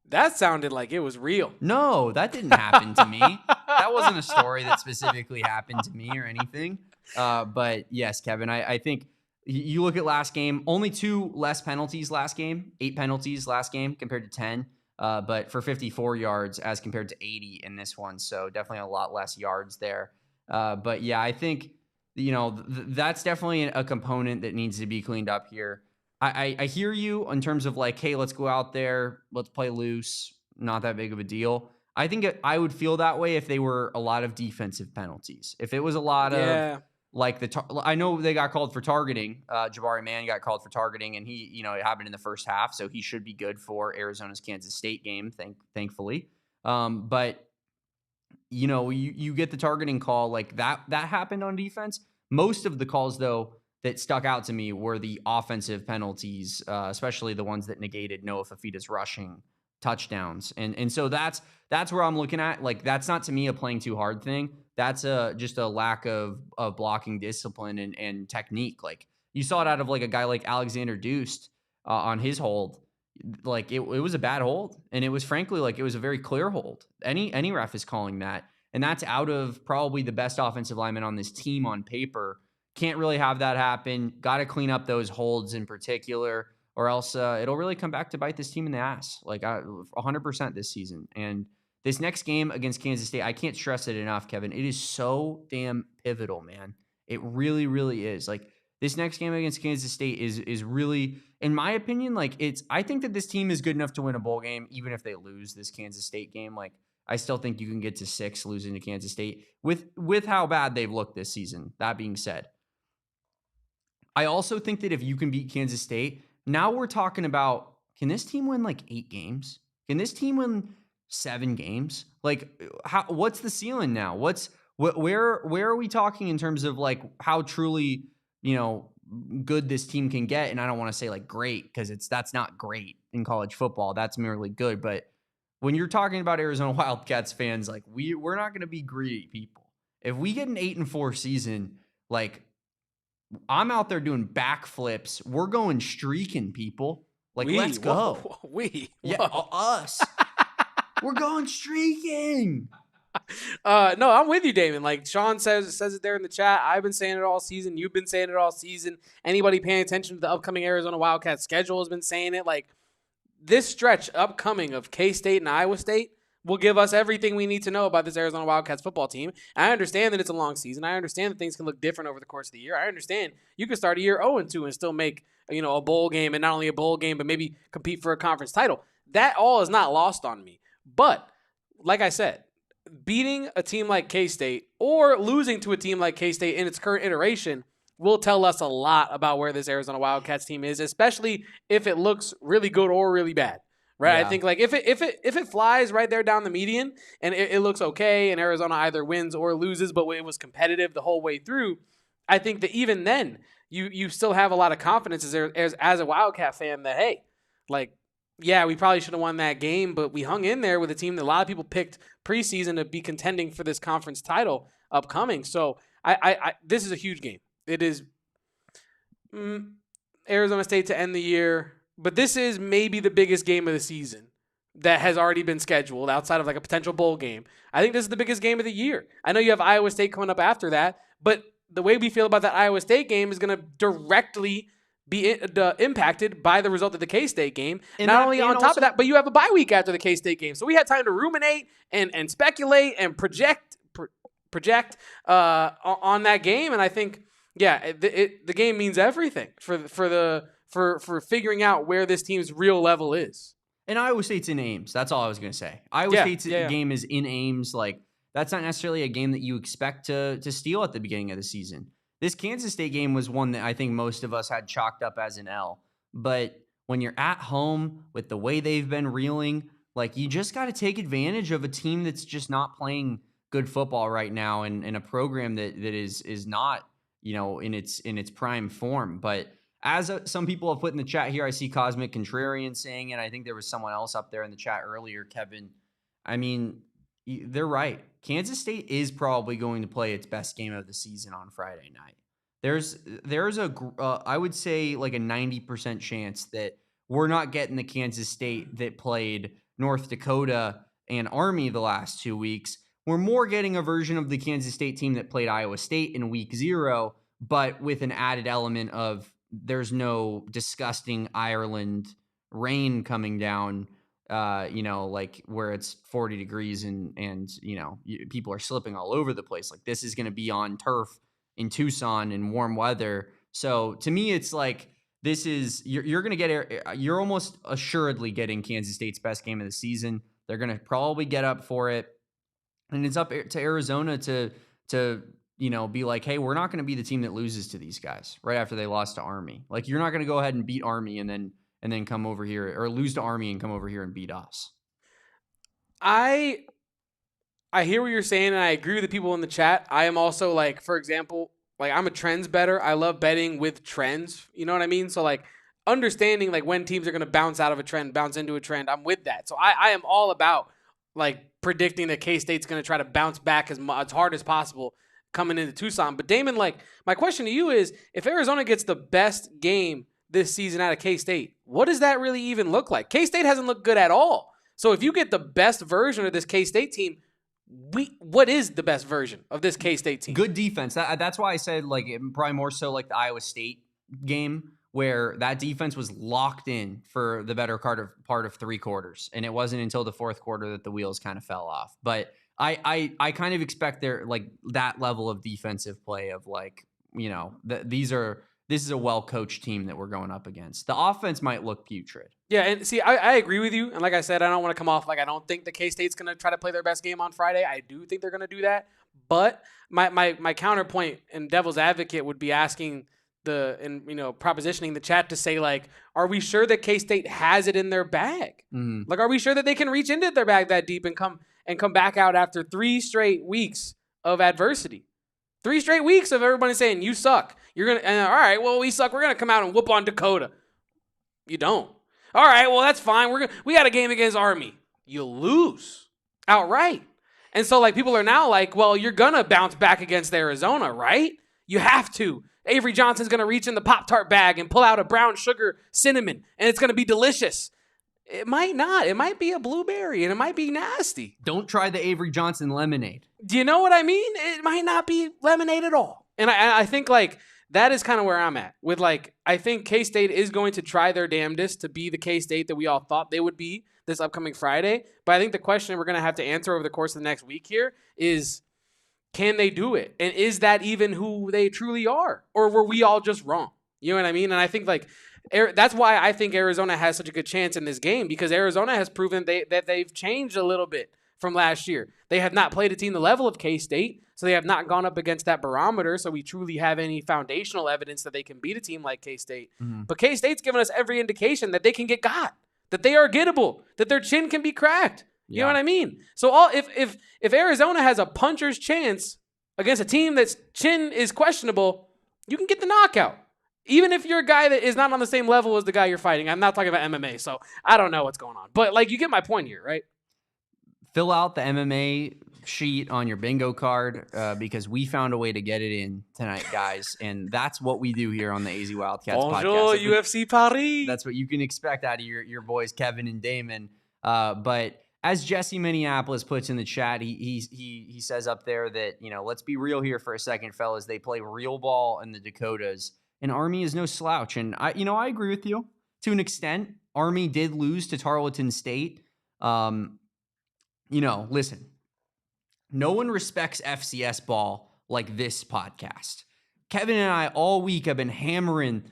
That sounded like it was real. No, that didn't happen to me. That wasn't a story that specifically happened to me or anything. But yes, Kevin, I think you look at last game, only 2 less penalties last game, 8 penalties last game compared to 10, but for 54 yards as compared to 80 in this one. So definitely a lot less yards there. But yeah, I think, that's definitely a component that needs to be cleaned up here. I hear you in terms of like, hey, let's go out there, let's play loose, not that big of a deal. I think I would feel that way if they were a lot of defensive penalties. If it was a lot of like I know they got called for targeting. Jabari Mann got called for targeting, and he, it happened in the first half, so he should be good for Arizona's Kansas State game, thankfully. But you get the targeting call like that happened on defense. Most of the calls though that stuck out to me were the offensive penalties, especially the ones that negated Noah Fifita's rushing touchdowns. And so that's where I'm looking at. Like, that's not to me a playing too hard thing. That's just a lack of blocking discipline and technique. Like, you saw it out of like a guy like Alexander Deuced on his hold. Like, it was a bad hold, and it was frankly like it was a very clear hold. Any ref is calling that, and that's out of probably the best offensive lineman on this team on paper. Can't really have that happen. Got to clean up those holds in particular, or else it'll really come back to bite this team in the ass. Like 100% this season. And this next game against Kansas State, I can't stress it enough, Kevin. It is so damn pivotal, man. It really, really is. Like, this next game against Kansas State is really, in my opinion, like, I think that this team is good enough to win a bowl game, even if they lose this Kansas State game. Like, I still think you can get to 6 losing to Kansas State with how bad they've looked this season. That being said, I also think that if you can beat Kansas State, now we're talking about, can this team win like 8 games? Can this team win 7 games? Like, what's the ceiling now? Where are we talking in terms of like how truly, good this team can get? And I don't want to say like great, because that's not great in college football. That's merely good. But when you're talking about Arizona Wildcats fans, like, we're not going to be greedy people. If we get an 8-4 season, like, I'm out there doing backflips. We're going streaking, people. Like, let's go. Us. We're going streaking. No, I'm with you, Damon. Like, Sean says it there in the chat. I've been saying it all season. You've been saying it all season. Anybody paying attention to the upcoming Arizona Wildcats schedule has been saying it. Like, this stretch upcoming of K-State and Iowa State will give us everything we need to know about this Arizona Wildcats football team. I understand that it's a long season. I understand that things can look different over the course of the year. I understand you can start a year 0-2 and still make, a bowl game, and not only a bowl game, but maybe compete for a conference title. That all is not lost on me. But like I said, beating a team like K-State or losing to a team like K-State in its current iteration will tell us a lot about where this Arizona Wildcats team is, especially if it looks really good or really bad. Right, yeah. I think like if it flies right there down the median and it looks okay, and Arizona either wins or loses, but it was competitive the whole way through, I think that even then you still have a lot of confidence as a Wildcat fan that, hey, like, yeah, we probably should have won that game, but we hung in there with a team that a lot of people picked preseason to be contending for this conference title upcoming. So this is a huge game. It is Arizona State to end the year, but this is maybe the biggest game of the season that has already been scheduled outside of like a potential bowl game. I think this is the biggest game of the year. I know you have Iowa State coming up after that, but the way we feel about that Iowa State game is going to directly be impacted by the result of the K-State game. And not only on top of that, but you have a bye week after the K-State game. So we had time to ruminate and speculate and project on that game. And I think, yeah, the game means everything for figuring out where this team's real level is. And Iowa State's in Ames. That's all I was going to say. Iowa State's game is in Ames. Like, that's not necessarily a game that you expect to steal at the beginning of the season. This Kansas State game was one that I think most of us had chalked up as an L. But when you're at home with the way they've been reeling, like, you just got to take advantage of a team that's just not playing good football right now, and a program that is not, in its prime form. But as some people have put in the chat here, I see Cosmic Contrarian saying it. I think there was someone else up there in the chat earlier, Kevin. I mean, they're right. Kansas State is probably going to play its best game of the season on Friday night. There's I would say like a 90% chance that we're not getting the Kansas State that played North Dakota and Army the last 2 weeks. We're more getting a version of the Kansas State team that played Iowa State in week 0, but with an added element of there's no disgusting Ireland rain coming down, like where it's 40 degrees and people are slipping all over the place. Like, this is going to be on turf in Tucson in warm weather. So to me, it's like, you're going to get, you're almost assuredly getting Kansas State's best game of the season. They're going to probably get up for it. And it's up to Arizona to be like, hey, we're not going to be the team that loses to these guys right after they lost to Army. Like, you're not going to go ahead and beat Army and then come over here, or lose to Army and come over here and beat us. I hear what you're saying, and I agree with the people in the chat. I am also, like, for example, like, I'm a trends better. I love betting with trends. You know what I mean? So, like, understanding, like, when teams are going to bounce out of a trend, bounce into a trend, I'm with that. So I am all about, like, predicting that K-State's going to try to bounce back as hard as possible coming into Tucson. But Damon, like, my question to you is, if Arizona gets the best game this season out of K-State, what does that really even look like? K-State hasn't looked good at all. So if you get the best version of this K-State team, what is the best version of this K-State team? Good defense. That's why I said, like, probably more so like the Iowa State game, where that defense was locked in for the better part of 3 quarters. And it wasn't until the 4th quarter that the wheels kind of fell off. But I kind of expect that level of defensive play of, like, this is a well-coached team that we're going up against. The offense might look putrid. Yeah, and see, I agree with you. And like I said, I don't want to come off like I don't think the K-State's going to try to play their best game on Friday. I do think they're going to do that. But my counterpoint and devil's advocate would be asking propositioning the chat to say, like, are we sure that K-State has it in their bag? Mm-hmm. Like, are we sure that they can reach into their bag that deep and come back out after 3 straight weeks of adversity? 3 straight weeks of everybody saying, you suck. All right, well, we suck. We're going to come out and whoop on Dakota. You don't. All right, well, that's fine. We got a game against Army. You lose outright. And so, like, people are now like, well, you're going to bounce back against Arizona, right? You have to. Avery Johnson's going to reach in the Pop-Tart bag and pull out a brown sugar cinnamon, and it's going to be delicious. It might not. It might be a blueberry, and it might be nasty. Don't try the Avery Johnson lemonade. Do you know what I mean? It might not be lemonade at all. And I think, like, that is kind of where I'm at. With, like, I think K-State is going to try their damnedest to be the K-State that we all thought they would be this upcoming Friday. But I think the question we're going to have to answer over the course of the next week here is, can they do it? And is that even who they truly are? Or were we all just wrong? You know what I mean? And I think, like, that's why I think Arizona has such a good chance in this game, because Arizona has proven that they've changed a little bit from last year. They have not played a team the level of K-State, so they have not gone up against that barometer, so we truly have any foundational evidence that they can beat a team like K-State. Mm-hmm. But K-State's given us every indication that they can get got, that they are gettable, that their chin can be cracked. You know what I mean? So if Arizona has a puncher's chance against a team that's chin is questionable, you can get the knockout. Even if you're a guy that is not on the same level as the guy you're fighting. I'm not talking about MMA, so I don't know what's going on. But, like, you get my point here, right? Fill out the MMA sheet on your bingo card because we found a way to get it in tonight, guys. And that's what we do here on the AZ Wildcats Bonjour, podcast. UFC Paris. That's what you can expect out of your boys, Kevin and Damon. But as Jesse Minneapolis puts in the chat, he says up there that, let's be real here for a second, fellas. They play real ball in the Dakotas, and Army is no slouch. And I agree with you to an extent. Army did lose to Tarleton State. Listen, no one respects FCS ball like this podcast. Kevin and I all week have been hammering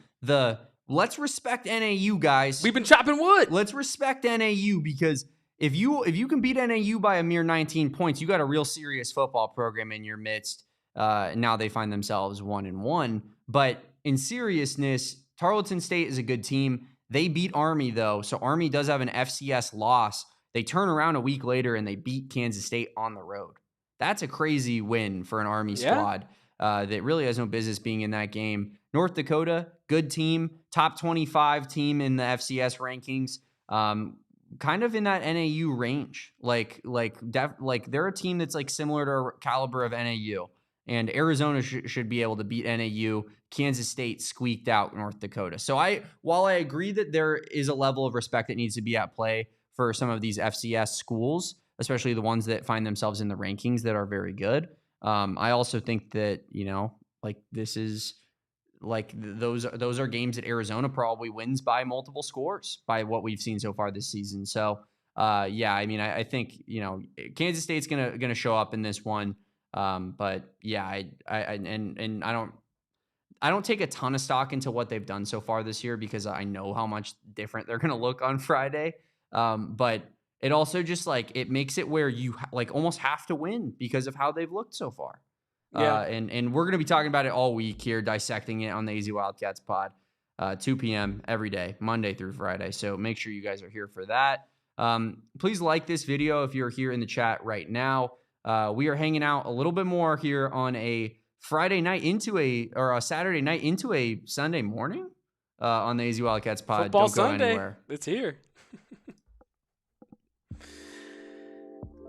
let's respect NAU, guys. We've been chopping wood. Let's respect NAU because if you can beat NAU by a mere 19 points, you got a real serious football program in your midst. Now they find themselves 1-1. But in seriousness, Tarleton State is a good team. They beat Army, though, so Army does have an FCS loss. They turn around a week later and they beat Kansas State on the road. That's a crazy win for an Army squad that really has no business being in that game. North Dakota, good team, top 25 team in the FCS rankings, kind of in that NAU range. Like they're a team that's like similar to caliber of NAU. And Arizona should be able to beat NAU. Kansas State squeaked out North Dakota. So while I agree that there is a level of respect that needs to be at play for some of these FCS schools, especially the ones that find themselves in the rankings that are very good. I also think that, this is those are games that Arizona probably wins by multiple scores by what we've seen so far this season. So, I think, Kansas State's going to show up in this one. But yeah, I don't take a ton of stock into what they've done so far this year because I know how much different they're going to look on Friday. But it also just it makes it where you almost have to win because of how they've looked so far. Yeah. And we're going to be talking about it all week here, dissecting it on the AZ Wildcats pod, 2 p.m. every day, Monday through Friday. So make sure you guys are here for that. Please like this video if you're here in the chat right now. We are hanging out a little bit more here on a Friday night or a Saturday night into a Sunday morning on the AZ Wildcats pod. Football Don't go Sunday. anywhere. It's here.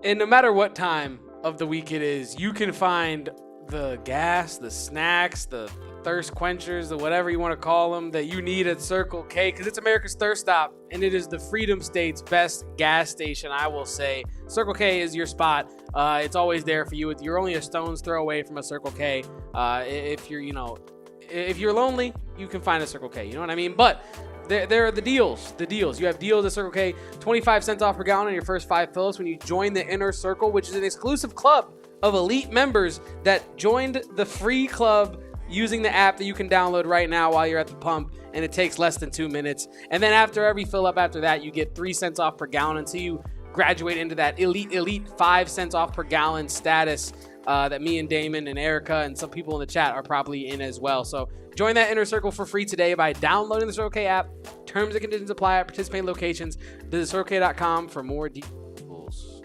And no matter what time of the week it is, you can find the gas, the snacks, the thirst quenchers, the whatever you want to call them that you need at Circle K, because it's America's thirst stop, and it is the Freedom State's best gas station, I will say. Circle K is your spot. It's always there for you. You're only a stone's throw away from a Circle K. If you're lonely, you can find a Circle K. You know what I mean? But there are the deals. You have deals at Circle K, 25 cents off per gallon on your first 5 fills when you join the Inner Circle, which is an exclusive club of elite members that joined the free club using the app that you can download right now while you're at the pump, and it takes less than 2 minutes. And then after every fill up after that, you get 3 cents off per gallon until you graduate into that elite 5 cents off per gallon status that me and Damon and Erica and some people in the chat are probably in as well. So join that Inner Circle for free today by downloading the Circle K app. Terms and conditions apply at participating locations. Visit CircleK.com for more details.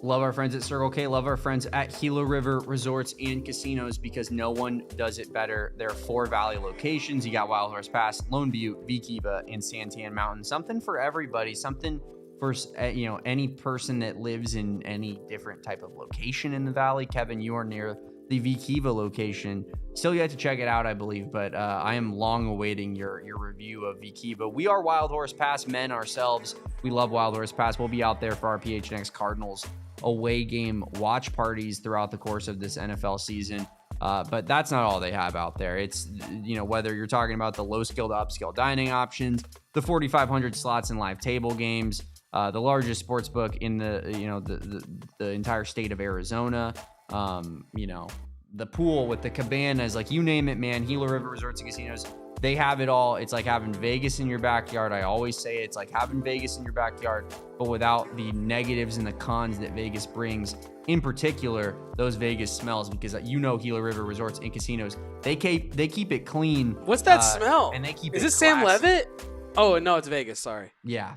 Love our friends at Circle K. Love our friends at Gila River Resorts and Casinos because no one does it better. There are 4 Valley locations. You got Wild Horse Pass, Lone Butte, V-Kiva, and Santan Mountain. Something for everybody. Something for any person that lives in any different type of location in the Valley. Kevin, you are near the V-Kiva location. Still yet to check it out, I believe, but I am long awaiting your review of V-Kiva. We are Wild Horse Pass men ourselves. We love Wild Horse Pass. We'll be out there for our PHNX Cardinals away game watch parties throughout the course of this NFL season. But that's not all they have out there. It's, whether you're talking about the low skill to upscale dining options, the 4,500 slots and live table games, the largest sports book in the entire state of Arizona, the pool with the cabanas, you name it, man. Gila River Resorts and Casinos, they have it all. It's like having Vegas in your backyard. I always say it's like having Vegas in your backyard, but without the negatives and the cons that Vegas brings. In particular, those Vegas smells, because Gila River Resorts and Casinos, they keep it clean. What's that smell? And they keep Is it this Sam classy. Levitt? Oh no, it's Vegas. Sorry. Yeah.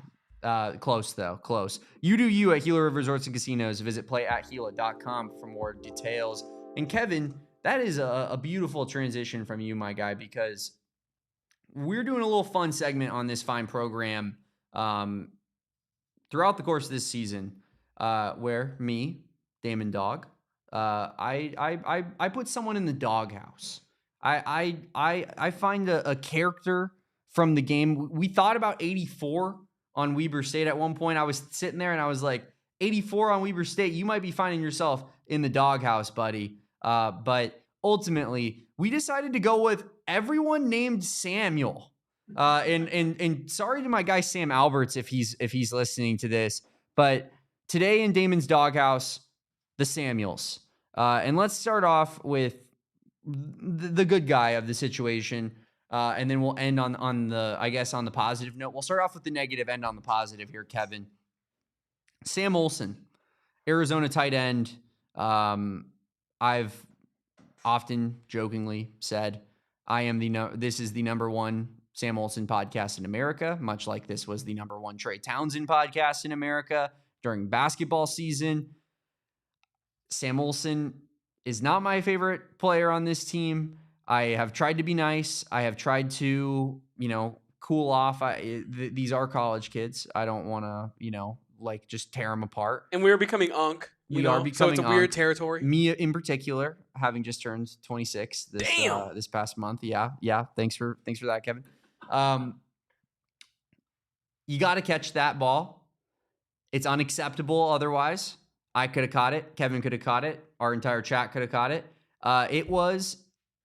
Close though. Close. You do you at Gila River Resorts and Casinos. Visit playatgila.com for more details. And Kevin, that is a beautiful transition from you, my guy, because we're doing a little fun segment on this fine program throughout the course of this season, where me, Damon Dog, I put someone in the Dawg-house. I find a character from the game. We thought about 84 on Weber State at one point. I was sitting there and I was like, 84 on Weber State, you might be finding yourself in the Dawg-house, buddy. But ultimately, we decided to go with everyone named Samuel. And sorry to my guy Sam Alberts if he's listening to this, but today in Damon's Dawg-house, the Samuels. And let's start off with the good guy of the situation. And then we'll end on the positive note. We'll start off with the negative, end on the positive here, Kevin. Sam Olson, Arizona tight end. I've often jokingly said this is the number one Sam Olson podcast in America, much like this was the number one Trey Townsend podcast in America during basketball season. Sam Olson is not my favorite player on this team. I have tried to be nice. I have tried to, cool off. These are college kids. I don't want to, just tear them apart. And we're becoming unk. We are becoming so it's a weird unk. Territory. Me in particular, having just turned 26 this past month. Yeah. Thanks for that, Kevin. You got to catch that ball. It's unacceptable otherwise. I could have caught it. Kevin could have caught it. Our entire chat could have caught it. It was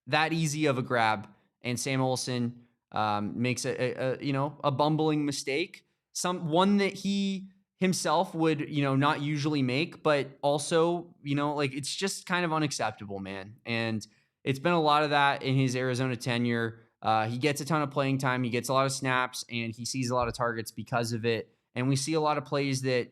that easy of a grab, and Sam Olson makes a bumbling mistake. One that he himself would, not usually make, but also, it's just kind of unacceptable, man. And it's been a lot of that in his Arizona tenure. He gets a ton of playing time. He gets a lot of snaps, and he sees a lot of targets because of it. And we see a lot of plays that,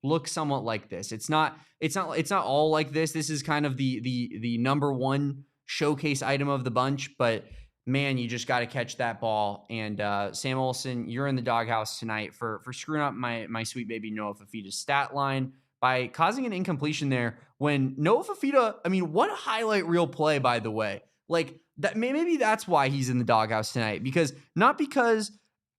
look somewhat like this. It's not all like this. This is kind of the number one showcase item of the bunch, but man, you just got to catch that ball. And Sam Olson, you're in the Dawg-house tonight for screwing up my sweet baby Noah Fifita's stat line by causing an incompletion there when Noah Fifita, what a highlight reel play, by the way. Like that, maybe that's why he's in the Dawg-house tonight, not because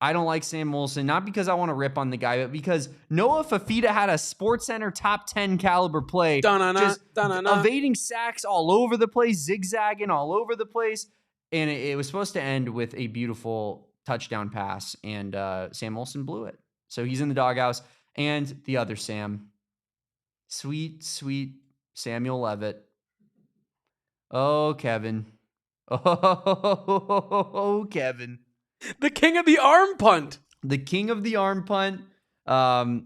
I don't like Sam Olson, not because I want to rip on the guy, but because Noah Fifita had a SportsCenter top 10 caliber play, evading sacks all over the place, zigzagging all over the place. And it was supposed to end with a beautiful touchdown pass, and Sam Olson blew it. So he's in the Dawg-house. And the other Sam, sweet Samuel Levitt. Oh, Kevin. Oh, Kevin. The king of the arm punt. The king of the arm punt.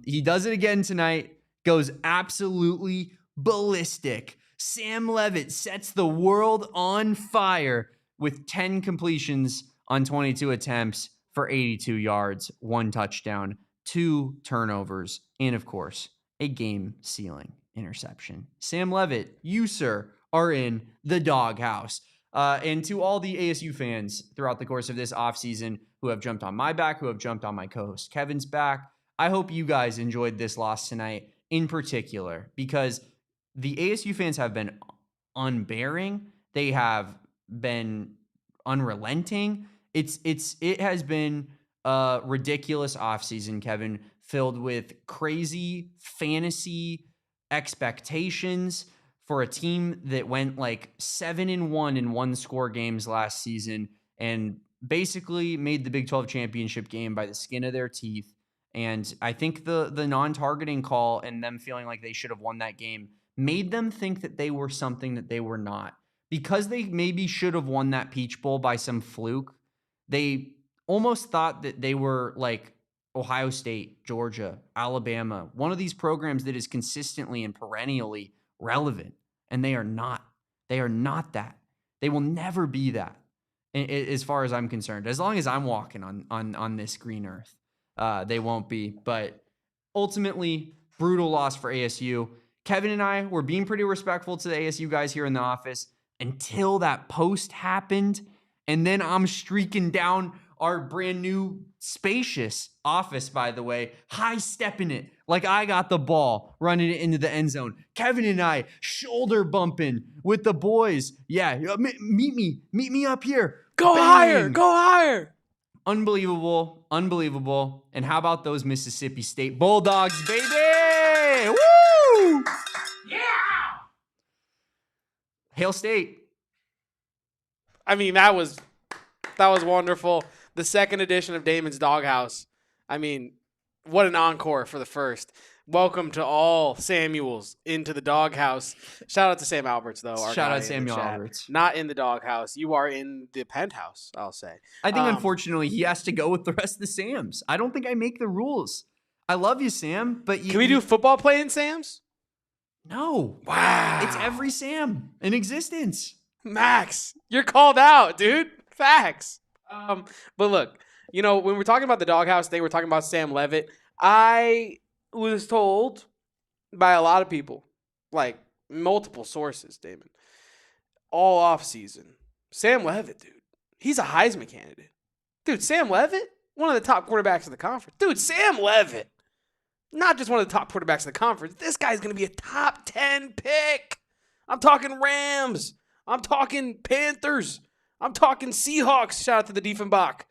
He does it again tonight. Goes absolutely ballistic. Sam Levitt sets the world on fire with 10 completions on 22 attempts for 82 yards, 1 touchdown, 2 turnovers, and of course, a game-sealing interception. Sam Levitt, you, sir, are in the Dawg-house. And to all the ASU fans throughout the course of this offseason who have jumped on my back, who have jumped on my co-host Kevin's back, I hope you guys enjoyed this loss tonight in particular, because the ASU fans have been unbearing. They have been unrelenting. It has been a ridiculous offseason, Kevin, filled with crazy fantasy expectations for a team that went like 7-1 in 1-score games last season and basically made the Big 12 championship game by the skin of their teeth. And I think the non-targeting call and them feeling like they should have won that game made them think that they were something that they were not. Because they maybe should have won that Peach Bowl by some fluke, they almost thought that they were like Ohio State, Georgia, Alabama, one of these programs that is consistently and perennially relevant. And they are not. They are not that. They will never be that, as far as I'm concerned. As long as I'm walking on this green earth, they won't be. But ultimately, brutal loss for ASU. Kevin and I were being pretty respectful to the ASU guys here in the office until that post happened. And then I'm streaking down our brand new spacious office, by the way, high stepping it like I got the ball, running it into the end zone. Kevin and I shoulder bumping with the boys. Yeah, meet me up here. Go Bang. higher. Unbelievable. And how about those Mississippi State Bulldogs, baby? Woo! Yeah! Hail State. I mean, that was wonderful. The second edition of Damon's Dawg-house. I mean, what an encore for the first. Welcome to all Samuels into the Dawg-house. Shout out to Sam Alberts, though. Shout out Samuel Alberts. Not in the Dawg-house. You are in the penthouse, I'll say. I think, unfortunately, he has to go with the rest of the Sams. I don't think I make the rules. I love you, Sam, but Can we do football playing Sams? No. Wow. It's every Sam in existence. Max, you're called out, dude. Facts. But look, when we're talking about the Dawg-house thing, we're talking about Sam Levitt. I was told by a lot of people, like multiple sources, Damon, all off season, Sam Levitt, dude, he's a Heisman candidate. Dude, Sam Levitt, one of the top quarterbacks in the conference. Dude, Sam Levitt, not just one of the top quarterbacks in the conference. This guy's going to be a top 10 pick. I'm talking Rams. I'm talking Panthers. I'm talking Seahawks. Shout out to the Diefenbach.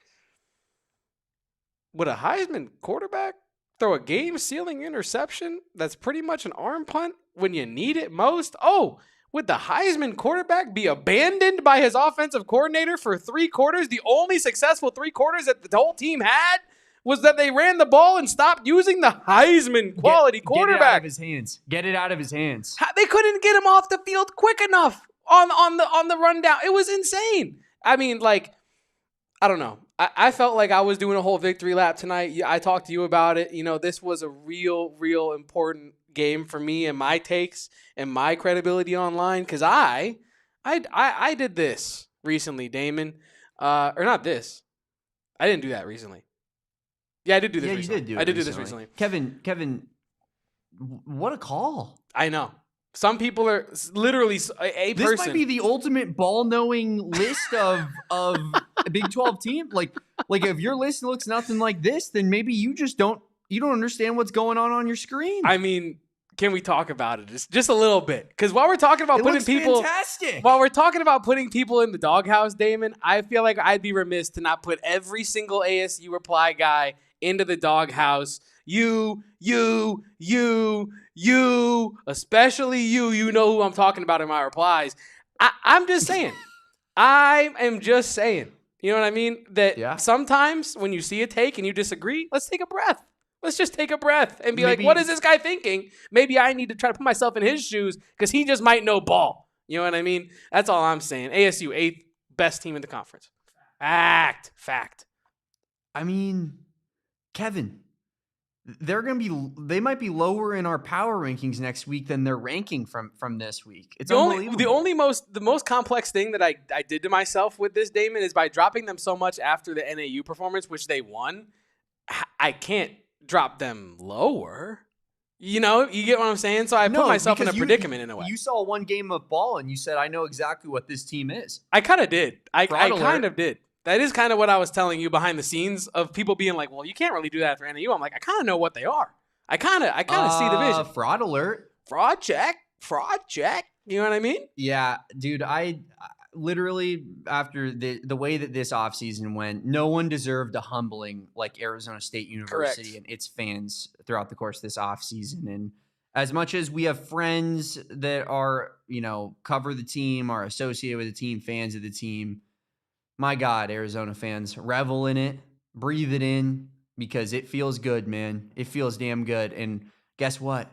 Would a Heisman quarterback throw a game-sealing interception that's pretty much an arm punt when you need it most? Oh, would the Heisman quarterback be abandoned by his offensive coordinator for 3 quarters? The only successful 3 quarters that the whole team had was that they ran the ball and stopped using the Heisman quality quarterback. Get it out of his hands. Get it out of his hands. They couldn't get him off the field quick enough on the rundown. It was insane. I mean, like, I don't know. I felt like I was doing a whole victory lap tonight. I talked to you about it. This was a real important game for me and my takes and my credibility online, because I did this recently, Damon. Or not this. I didn't do that recently. Yeah, I did do this recently. You did do it. I did do this recently. Kevin, what a call. I know. Some people are literally a person. This might be the ultimate ball-knowing list of a Big 12 team. Like if your list looks nothing like this, then maybe you don't understand what's going on your screen. I mean, can we talk about it just a little bit? Because while we're talking about fantastic. While we're talking about putting people in the Dawg-house, Damon, I feel like I'd be remiss to not put every single ASU reply guy into the Dawg-house. You, especially you know who I'm talking about in my replies. I'm just saying. I am just saying. You know what I mean? That sometimes when you see a take and you disagree, let's take a breath. Let's just take a breath and be like, what is this guy thinking? Maybe I need to try to put myself in his shoes because he just might know ball. You know what I mean? That's all I'm saying. ASU, 8th best team in the conference. Fact. I mean, Kevin, they might be lower in our power rankings next week than their ranking from this week. It's unbelievable. The most complex thing that I did to myself with this, Damon, is by dropping them so much after the NAU performance, which they won. I can't drop them lower. You get what I'm saying? So I put myself in a predicament in a way. You saw one game of ball and you said, I know exactly what this team is. I kind of did. I kind of did. That is kind of what I was telling you behind the scenes of people being like, well, you can't really do that for NAU. I'm like, I kind of know what they are. I kind of see the vision. Fraud alert. Fraud check. You know what I mean? Yeah, dude, I literally, after the way that this offseason went, no one deserved a humbling like Arizona State University and its fans throughout the course of this offseason. And as much as we have friends that are, cover the team, are associated with the team, fans of the team, my God, Arizona fans, revel in it, breathe it in, because it feels good, man. It feels damn good. And guess what?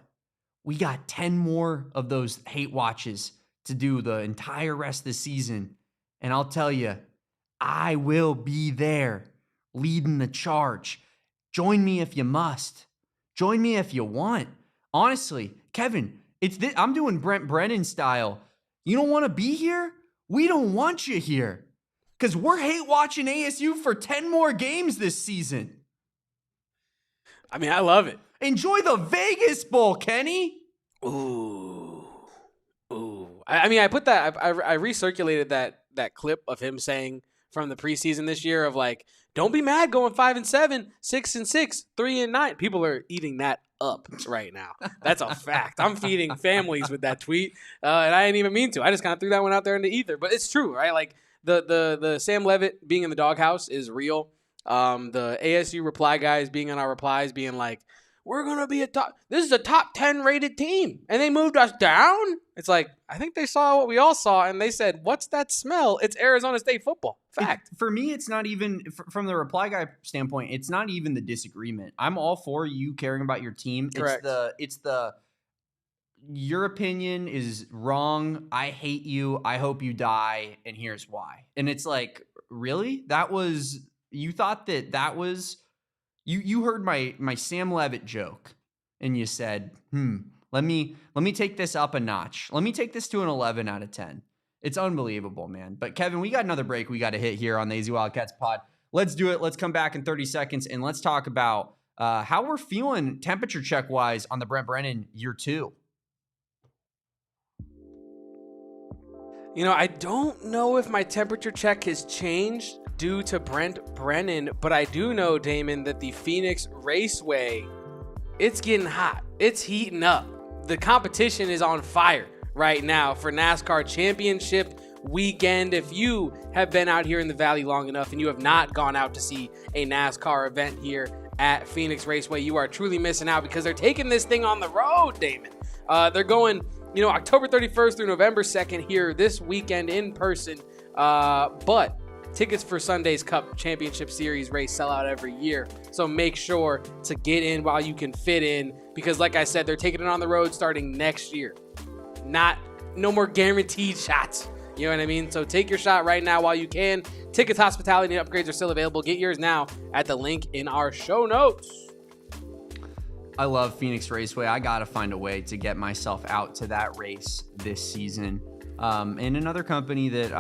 We got 10 more of those hate watches to do the entire rest of the season. And I'll tell you, I will be there leading the charge. Join me if you must. Join me if you want. Honestly, Kevin, I'm doing Brent Brennan style. You don't want to be here? We don't want you here. Because we're hate watching ASU for 10 more games this season. I mean, I love it. Enjoy the Vegas Bowl, Kenny. Ooh. I mean, I put that. I recirculated that clip of him saying from the preseason this year of like, don't be mad going 5-7, 6-6, 3-9. People are eating that up right now. That's a fact. I'm feeding families with that tweet, and I didn't even mean to. I just kind of threw that one out there in the ether. But it's true, right? Like the Sam Levitt being in the Dawg-house is real. The ASU reply guys being on our replies being like, we're going to be this is a top 10 rated team. And they moved us down. It's like, I think they saw what we all saw and they said, what's that smell? It's Arizona State football. Fact. For me, it's not even, from the reply guy standpoint, it's not even the disagreement. I'm all for you caring about your team. Correct. It's the your opinion is wrong. I hate you. I hope you die. And here's why. And it's like, really? You thought that was, you heard my Sam Levitt joke and you said, let me take this up a notch. Let me take this to an 11 out of 10. It's unbelievable, man. But Kevin, we got another break we got to hit here on the AZ Wildcats pod. Let's do it. Let's come back in 30 seconds and let's talk about how we're feeling temperature check wise on the Brent Brennan year 2. You know, I don't know if my temperature check has changed due to Brent Brennan, but I do know, Damon, that the Phoenix Raceway, it's getting hot. It's heating up. The competition is on fire right now for NASCAR Championship weekend. If you have been out here in the Valley long enough and you have not gone out to see a NASCAR event here at Phoenix Raceway, you are truly missing out because they're taking this thing on the road, Damon. They're going, October 31st through November 2nd here this weekend in person. But tickets for Sunday's Cup Championship Series race sell out every year. So make sure to get in while you can fit in because, like I said, they're taking it on the road starting next year. No more guaranteed shots. You know what I mean? So take your shot right now while you can. Tickets, hospitality, and upgrades are still available. Get yours now at the link in our show notes. I love Phoenix Raceway. I got to find a way to get myself out to that race this season. And another company that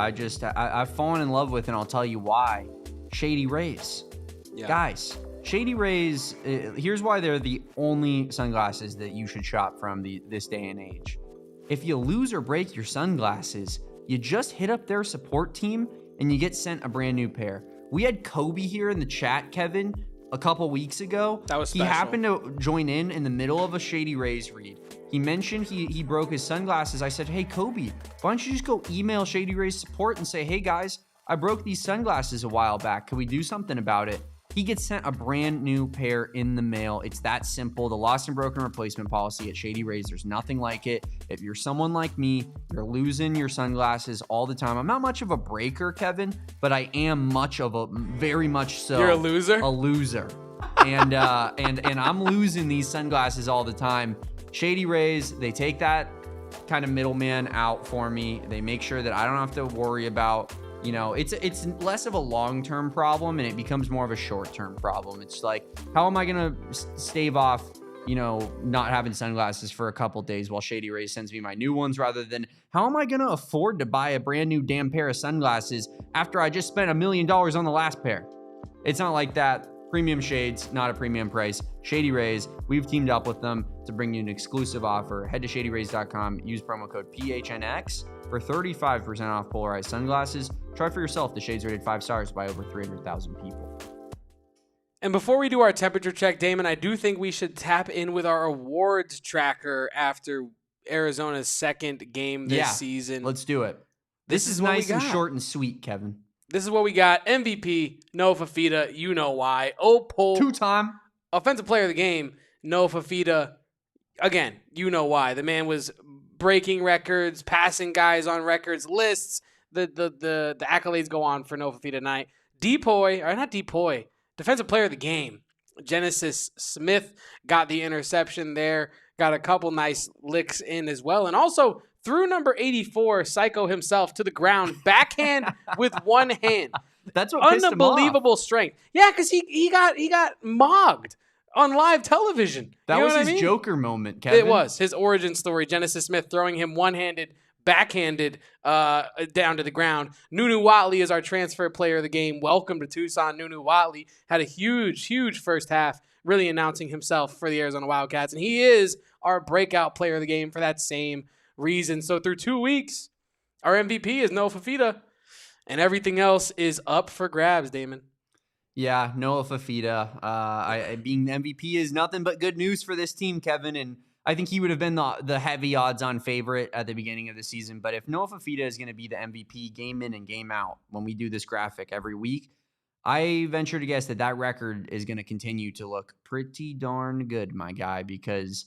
I've fallen in love with, and I'll tell you why. Shady Rays. Yeah. Guys, Shady Rays, here's why they're the only sunglasses that you should shop from this day and age. If you lose or break your sunglasses, you just hit up their support team and you get sent a brand new pair. We had Kobe here in the chat, Kevin, a couple weeks ago. That was special. He happened to join in the middle of a Shady Rays read. He mentioned he broke his sunglasses. I said, hey, Kobe, why don't you just go email Shady Rays support and say, hey, guys, I broke these sunglasses a while back. Can we do something about it? He gets sent a brand new pair in the mail. It's that simple. The lost and broken replacement policy at Shady Rays, there's nothing like it. If you're someone like me, you're losing your sunglasses all the time. I'm not much of a breaker, Kevin, but I am very much so. You're a loser? A loser. And I'm losing these sunglasses all the time. Shady Rays, they take that kind of middleman out for me. They make sure that I don't have to worry about, it's less of a long-term problem and it becomes more of a short-term problem. It's like, how am I going to stave off, not having sunglasses for a couple days while Shady Rays sends me my new ones, rather than how am I going to afford to buy a brand new damn pair of sunglasses after I just spent $1 million on the last pair? It's not like that. Premium shades, not a premium price. Shady Rays, we've teamed up with them to bring you an exclusive offer. Head to shadyrays.com, use promo code PHNX for 35% off polarized sunglasses. Try for yourself. The shades rated 5 stars by over 300,000 people. And before we do our temperature check, Damon, I do think we should tap in with our awards tracker after Arizona's second game this season. Let's do it. This is nice and short and sweet, Kevin. This is what we got. MVP, Noah Fifita, you know why. Opal. 2-time. Offensive player of the game, Noah Fifita. Again, you know why. The man was breaking records, passing guys on records, lists. The accolades go on for Noah Fifita tonight. Defensive player of the game. Genesis Smith got the interception there. Got a couple nice licks in as well. And also, threw number 84, Psycho himself, to the ground, backhand with one hand. That's what pissed him off. Unbelievable strength. Yeah, because he got mogged on live television. That was his Joker moment, Kevin. It was his origin story. Genesis Smith throwing him one-handed, backhanded down to the ground. Nunu Whatley is our transfer player of the game. Welcome to Tucson. Nunu Whatley had a huge first half, really announcing himself for the Arizona Wildcats, and he is our breakout player of the game for that same reason. So through 2 weeks, our MVP is Noah Fifita, and everything else is up for grabs, Damon. Yeah, Noah Fifita. Being the MVP is nothing but good news for this team, Kevin, and I think he would have been the heavy odds-on favorite at the beginning of the season. But if Noah Fifita is going to be the MVP game in and game out when we do this graphic every week, I venture to guess that record is going to continue to look pretty darn good, my guy, because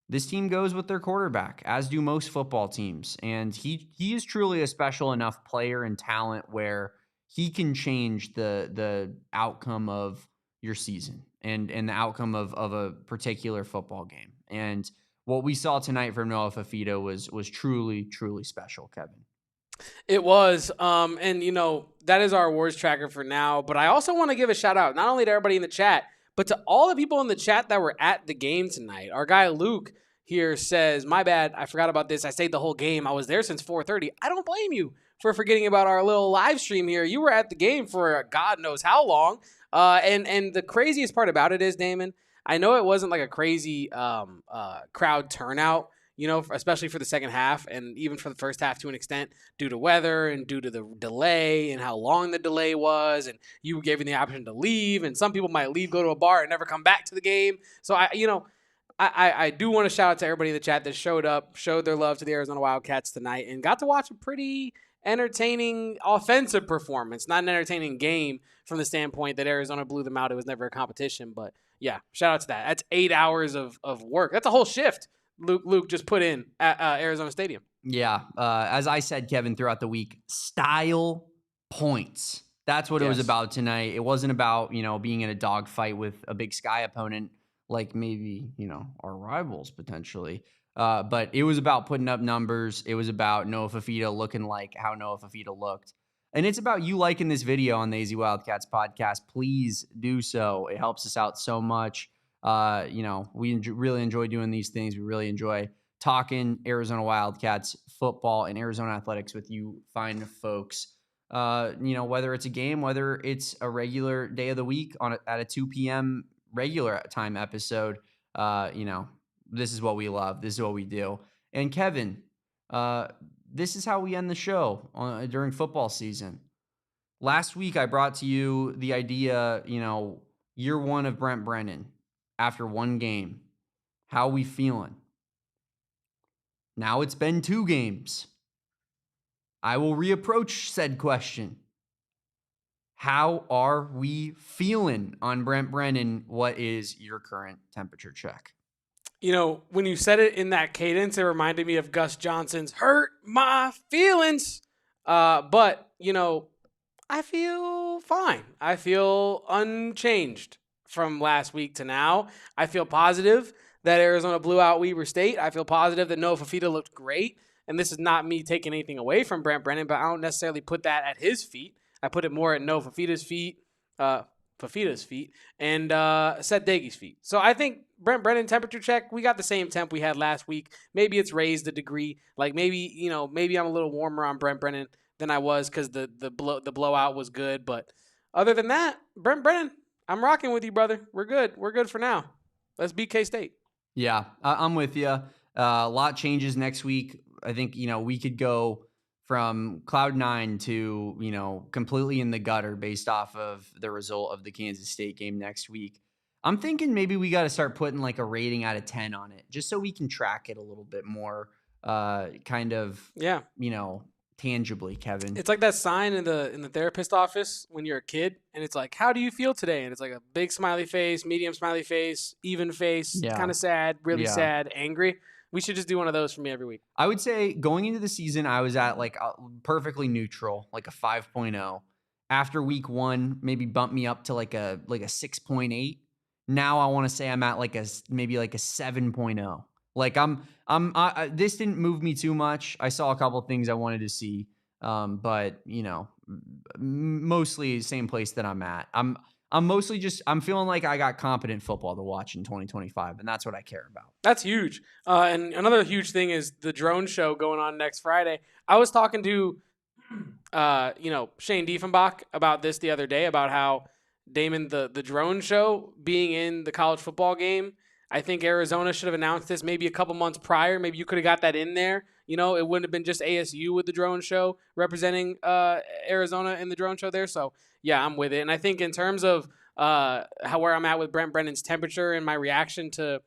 this team goes with their quarterback, as do most football teams. And he is truly a special enough player and talent where he can change the outcome of your season and the outcome of a particular football game. And what we saw tonight from Noah Fifita was truly, truly special, Kevin. It was. And, that is our awards tracker for now. But I also want to give a shout out, not only to everybody in the chat, but to all the people in the chat that were at the game tonight. Our guy Luke here says, my bad, I forgot about this. I stayed the whole game. I was there since 4:30. I don't blame you for forgetting about our little live stream here. You were at the game for God knows how long. And the craziest part about it is, Damon, I know it wasn't like a crazy crowd turnout, especially for the second half and even for the first half to an extent due to weather and due to the delay and how long the delay was. And you were given the option to leave, and some people might leave, go to a bar and never come back to the game. So I do want to shout out to everybody in the chat that showed up, showed their love to the Arizona Wildcats tonight, and got to watch a pretty entertaining offensive performance, not an entertaining game from the standpoint that Arizona blew them out. It was never a competition, but yeah, shout out to that. That's 8 hours of work. That's a whole shift Luke just put in at Arizona Stadium. Yeah. As I said, Kevin, throughout the week, style points. That's what it was about tonight. It wasn't about, being in a dogfight with a Big Sky opponent like maybe, our rivals potentially. But it was about putting up numbers. It was about Noah Fifita looking like how Noah Fifita looked. And it's about you liking this video on the AZ Wildcats podcast. Please do so. It helps us out so much. We really enjoy doing these things. We really enjoy talking Arizona Wildcats football and Arizona athletics with you fine folks. Whether it's a game, whether it's a regular day of the week at a 2 p.m. regular time episode, this is what we love. This is what we do. And Kevin, this is how we end the show during football season. Last week, I brought to you the idea, year one of Brent Brennan after one game. How we feeling? Now it's been 2 games. I will reapproach said question. How are we feeling on Brent Brennan? What is your current temperature check? When you said it in that cadence, it reminded me of Gus Johnson's "Hurt My Feelings." But I feel fine. I feel unchanged from last week to now. I feel positive that Arizona blew out Weber State. I feel positive that Noah Fifita looked great. And this is not me taking anything away from Brent Brennan, but I don't necessarily put that at his feet. I put it more at Noah Fifita's feet, and Seth Daigie's feet. So I think Brent Brennan temperature check, we got the same temp we had last week. Maybe it's raised a degree. Like maybe I'm a little warmer on Brent Brennan than I was because the blowout was good. But other than that, Brent Brennan, I'm rocking with you, brother. We're good. We're good for now. Let's beat K-State. Yeah, I'm with you. A lot changes next week. I think, we could go from cloud 9 to, completely in the gutter based off of the result of the Kansas State game next week. I'm thinking maybe we got to start putting like a rating out of 10 on it just so we can track it a little bit more tangibly, Kevin. It's like that sign in the therapist office when you're a kid and it's like, how do you feel today? And it's like a big smiley face, medium smiley face, even face, kind of sad, really sad, angry. We should just do one of those for me every week. I would say going into the season, I was at like a perfectly neutral, like a 5.0. After week 1, maybe bump me up to like a 6.8. Now I want to say I'm at maybe like a 7.0. Like this didn't move me too much. I saw a couple of things I wanted to see. But mostly same place that I'm at. I'm mostly I'm feeling like I got competent football to watch in 2025, and that's what I care about. That's huge. And another huge thing is the drone show going on next Friday. I was talking to, Shane Diefenbach about this the other day, about how Damon, the drone show being in the college football game, I think Arizona should have announced this maybe a couple months prior. Maybe you could have got that in there. It wouldn't have been just ASU with the drone show representing Arizona in the drone show there. So, yeah, I'm with it. And I think in terms of where I'm at with Brent Brennan's temperature and my reaction to,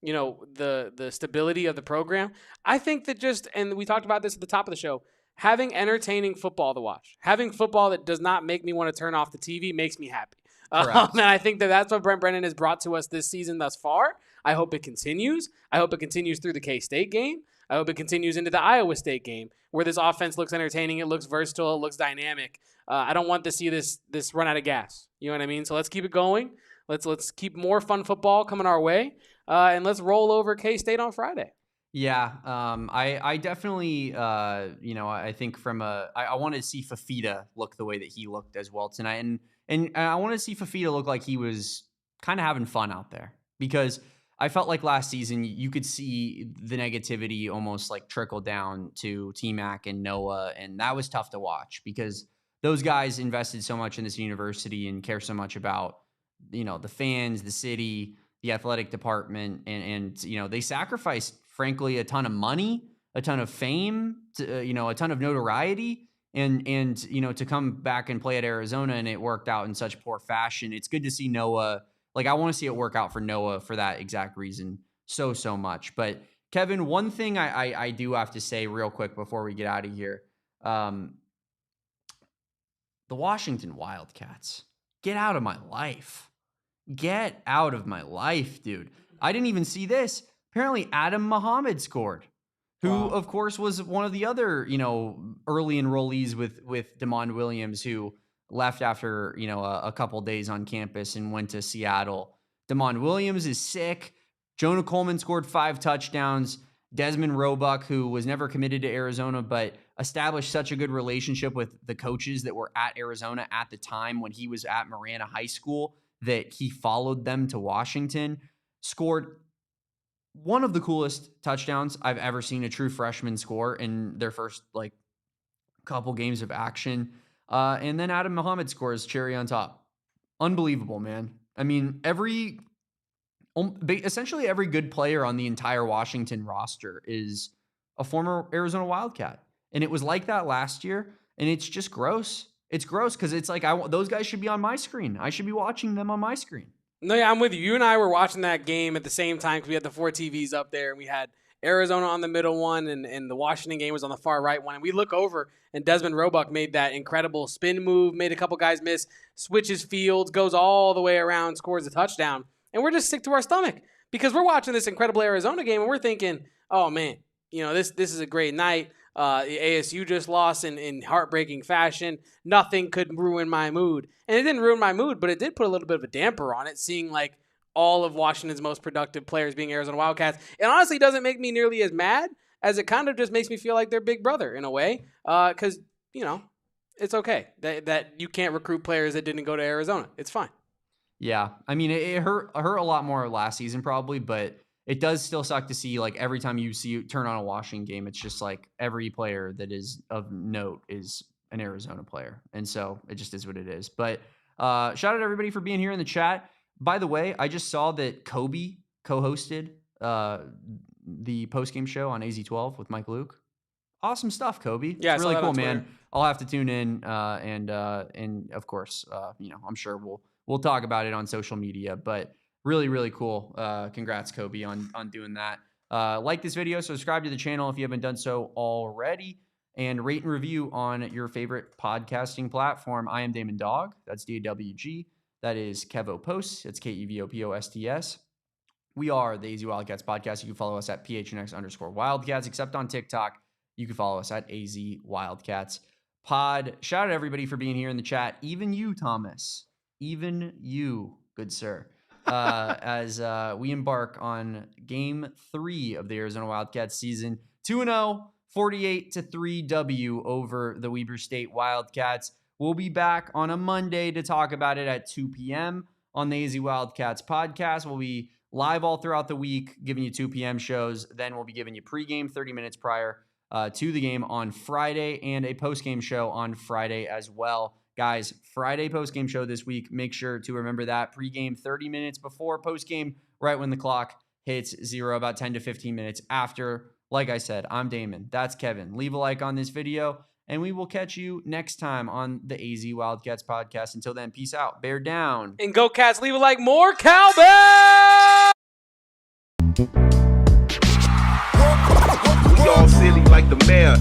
the stability of the program, I think that and we talked about this at the top of the show, having entertaining football to watch, having football that does not make me want to turn off the TV makes me happy. And I think that's what Brent Brennan has brought to us this season thus far. I hope it continues. I hope it continues through the K-State game. I hope it continues into the Iowa State game, where this offense looks entertaining, it looks versatile, it looks dynamic. I don't want to see this run out of gas. You know what I mean? So let's keep it going. Let's keep more fun football coming our way, and let's roll over K-State on Friday. Yeah, I definitely, I think I want to see Fifita look the way that he looked as well tonight, and I want to see Fifita look like he was kind of having fun out there, because I felt like last season you could see the negativity almost like trickle down to T-Mac and Noah, and that was tough to watch because those guys invested so much in this university and care so much about, the fans, the city, the athletic department, and they sacrificed, frankly, a ton of money, a ton of fame, a ton of notoriety, and to come back and play at Arizona, and it worked out in such poor fashion. It's good to see Noah. Like, I want to see it work out for Noah for that exact reason so much. But, Kevin, one thing I do have to say real quick before we get out of here. The Washington Wildcats, get out of my life. Get out of my life, dude. I didn't even see this. Apparently, Adam Muhammad scored, who, of course, was one of the other, early enrollees with Damon Williams, who left after, a couple days on campus and went to Seattle. Damon Williams is sick. Jonah Coleman scored 5 touchdowns. Desmond Roebuck, who was never committed to Arizona, but established such a good relationship with the coaches that were at Arizona at the time when he was at Marana High School, that he followed them to Washington, scored one of the coolest touchdowns I've ever seen a true freshman score in their first, couple games of action. And then Adam Muhammad scores cherry on top. Unbelievable, man. I mean, essentially every good player on the entire Washington roster is a former Arizona Wildcat. And it was like that last year. And it's just gross. It's gross because it's like, those guys should be on my screen. I should be watching them on my screen. No, yeah, I'm with you. You and I were watching that game at the same time because we had the 4 TVs up there, and we had Arizona on the middle one, and the Washington game was on the far right one. And we look over, and Desmond Roebuck made that incredible spin move, made a couple guys miss, switches fields, goes all the way around, scores a touchdown. And we're just sick to our stomach because we're watching this incredible Arizona game, and we're thinking, oh, man, this is a great night. ASU just lost in heartbreaking fashion. Nothing could ruin my mood. And it didn't ruin my mood, but it did put a little bit of a damper on it, seeing all of Washington's most productive players being Arizona Wildcats. It honestly doesn't make me nearly as mad as it kind of just makes me feel like they're big brother in a way. Because, it's okay that you can't recruit players that didn't go to Arizona. It's fine. Yeah. I mean, it hurt a lot more last season probably, but it does still suck to see, every time you turn on a Washington game, it's just every player that is of note is an Arizona player. And so it just is what it is. But shout out to everybody for being here in the chat. By the way, I just saw that Kobe co-hosted the postgame show on AZ12 with Mike Luke. Awesome stuff, Kobe. Yeah, it's really cool, man. I'll have to tune in, and of course, I'm sure we'll talk about it on social media. But really, really cool. Congrats, Kobe, on doing that. Like this video, subscribe to the channel if you haven't done so already, and rate and review on your favorite podcasting platform. I am Damon Dawg. That's DAWG. That is Kevo Posts. It's KEVOPOSTS. We are the AZ Wildcats podcast. You can follow us at PHNX_Wildcats, except on TikTok. You can follow us at AZ Wildcats Pod. Shout out to everybody for being here in the chat. Even you, Thomas. Even you, good sir. As we embark on Game 3 of the Arizona Wildcats season. 2-0, 48-3 W over the Weber State Wildcats. We'll be back on a Monday to talk about it at 2 p.m. on the AZ Wildcats podcast. We'll be live all throughout the week, giving you 2 p.m. shows. Then we'll be giving you pregame 30 minutes prior to the game on Friday, and a postgame show on Friday as well. Guys, Friday postgame show this week. Make sure to remember that. Pregame 30 minutes before, postgame right when the clock hits 0, about 10 to 15 minutes after. Like I said, I'm Damon. That's Kevin. Leave a like on this video, and we will catch you next time on the AZ Wildcats podcast. Until then, peace out. Bear down. And go Cats. Leave a like. More cowbell! We all silly like the mayor.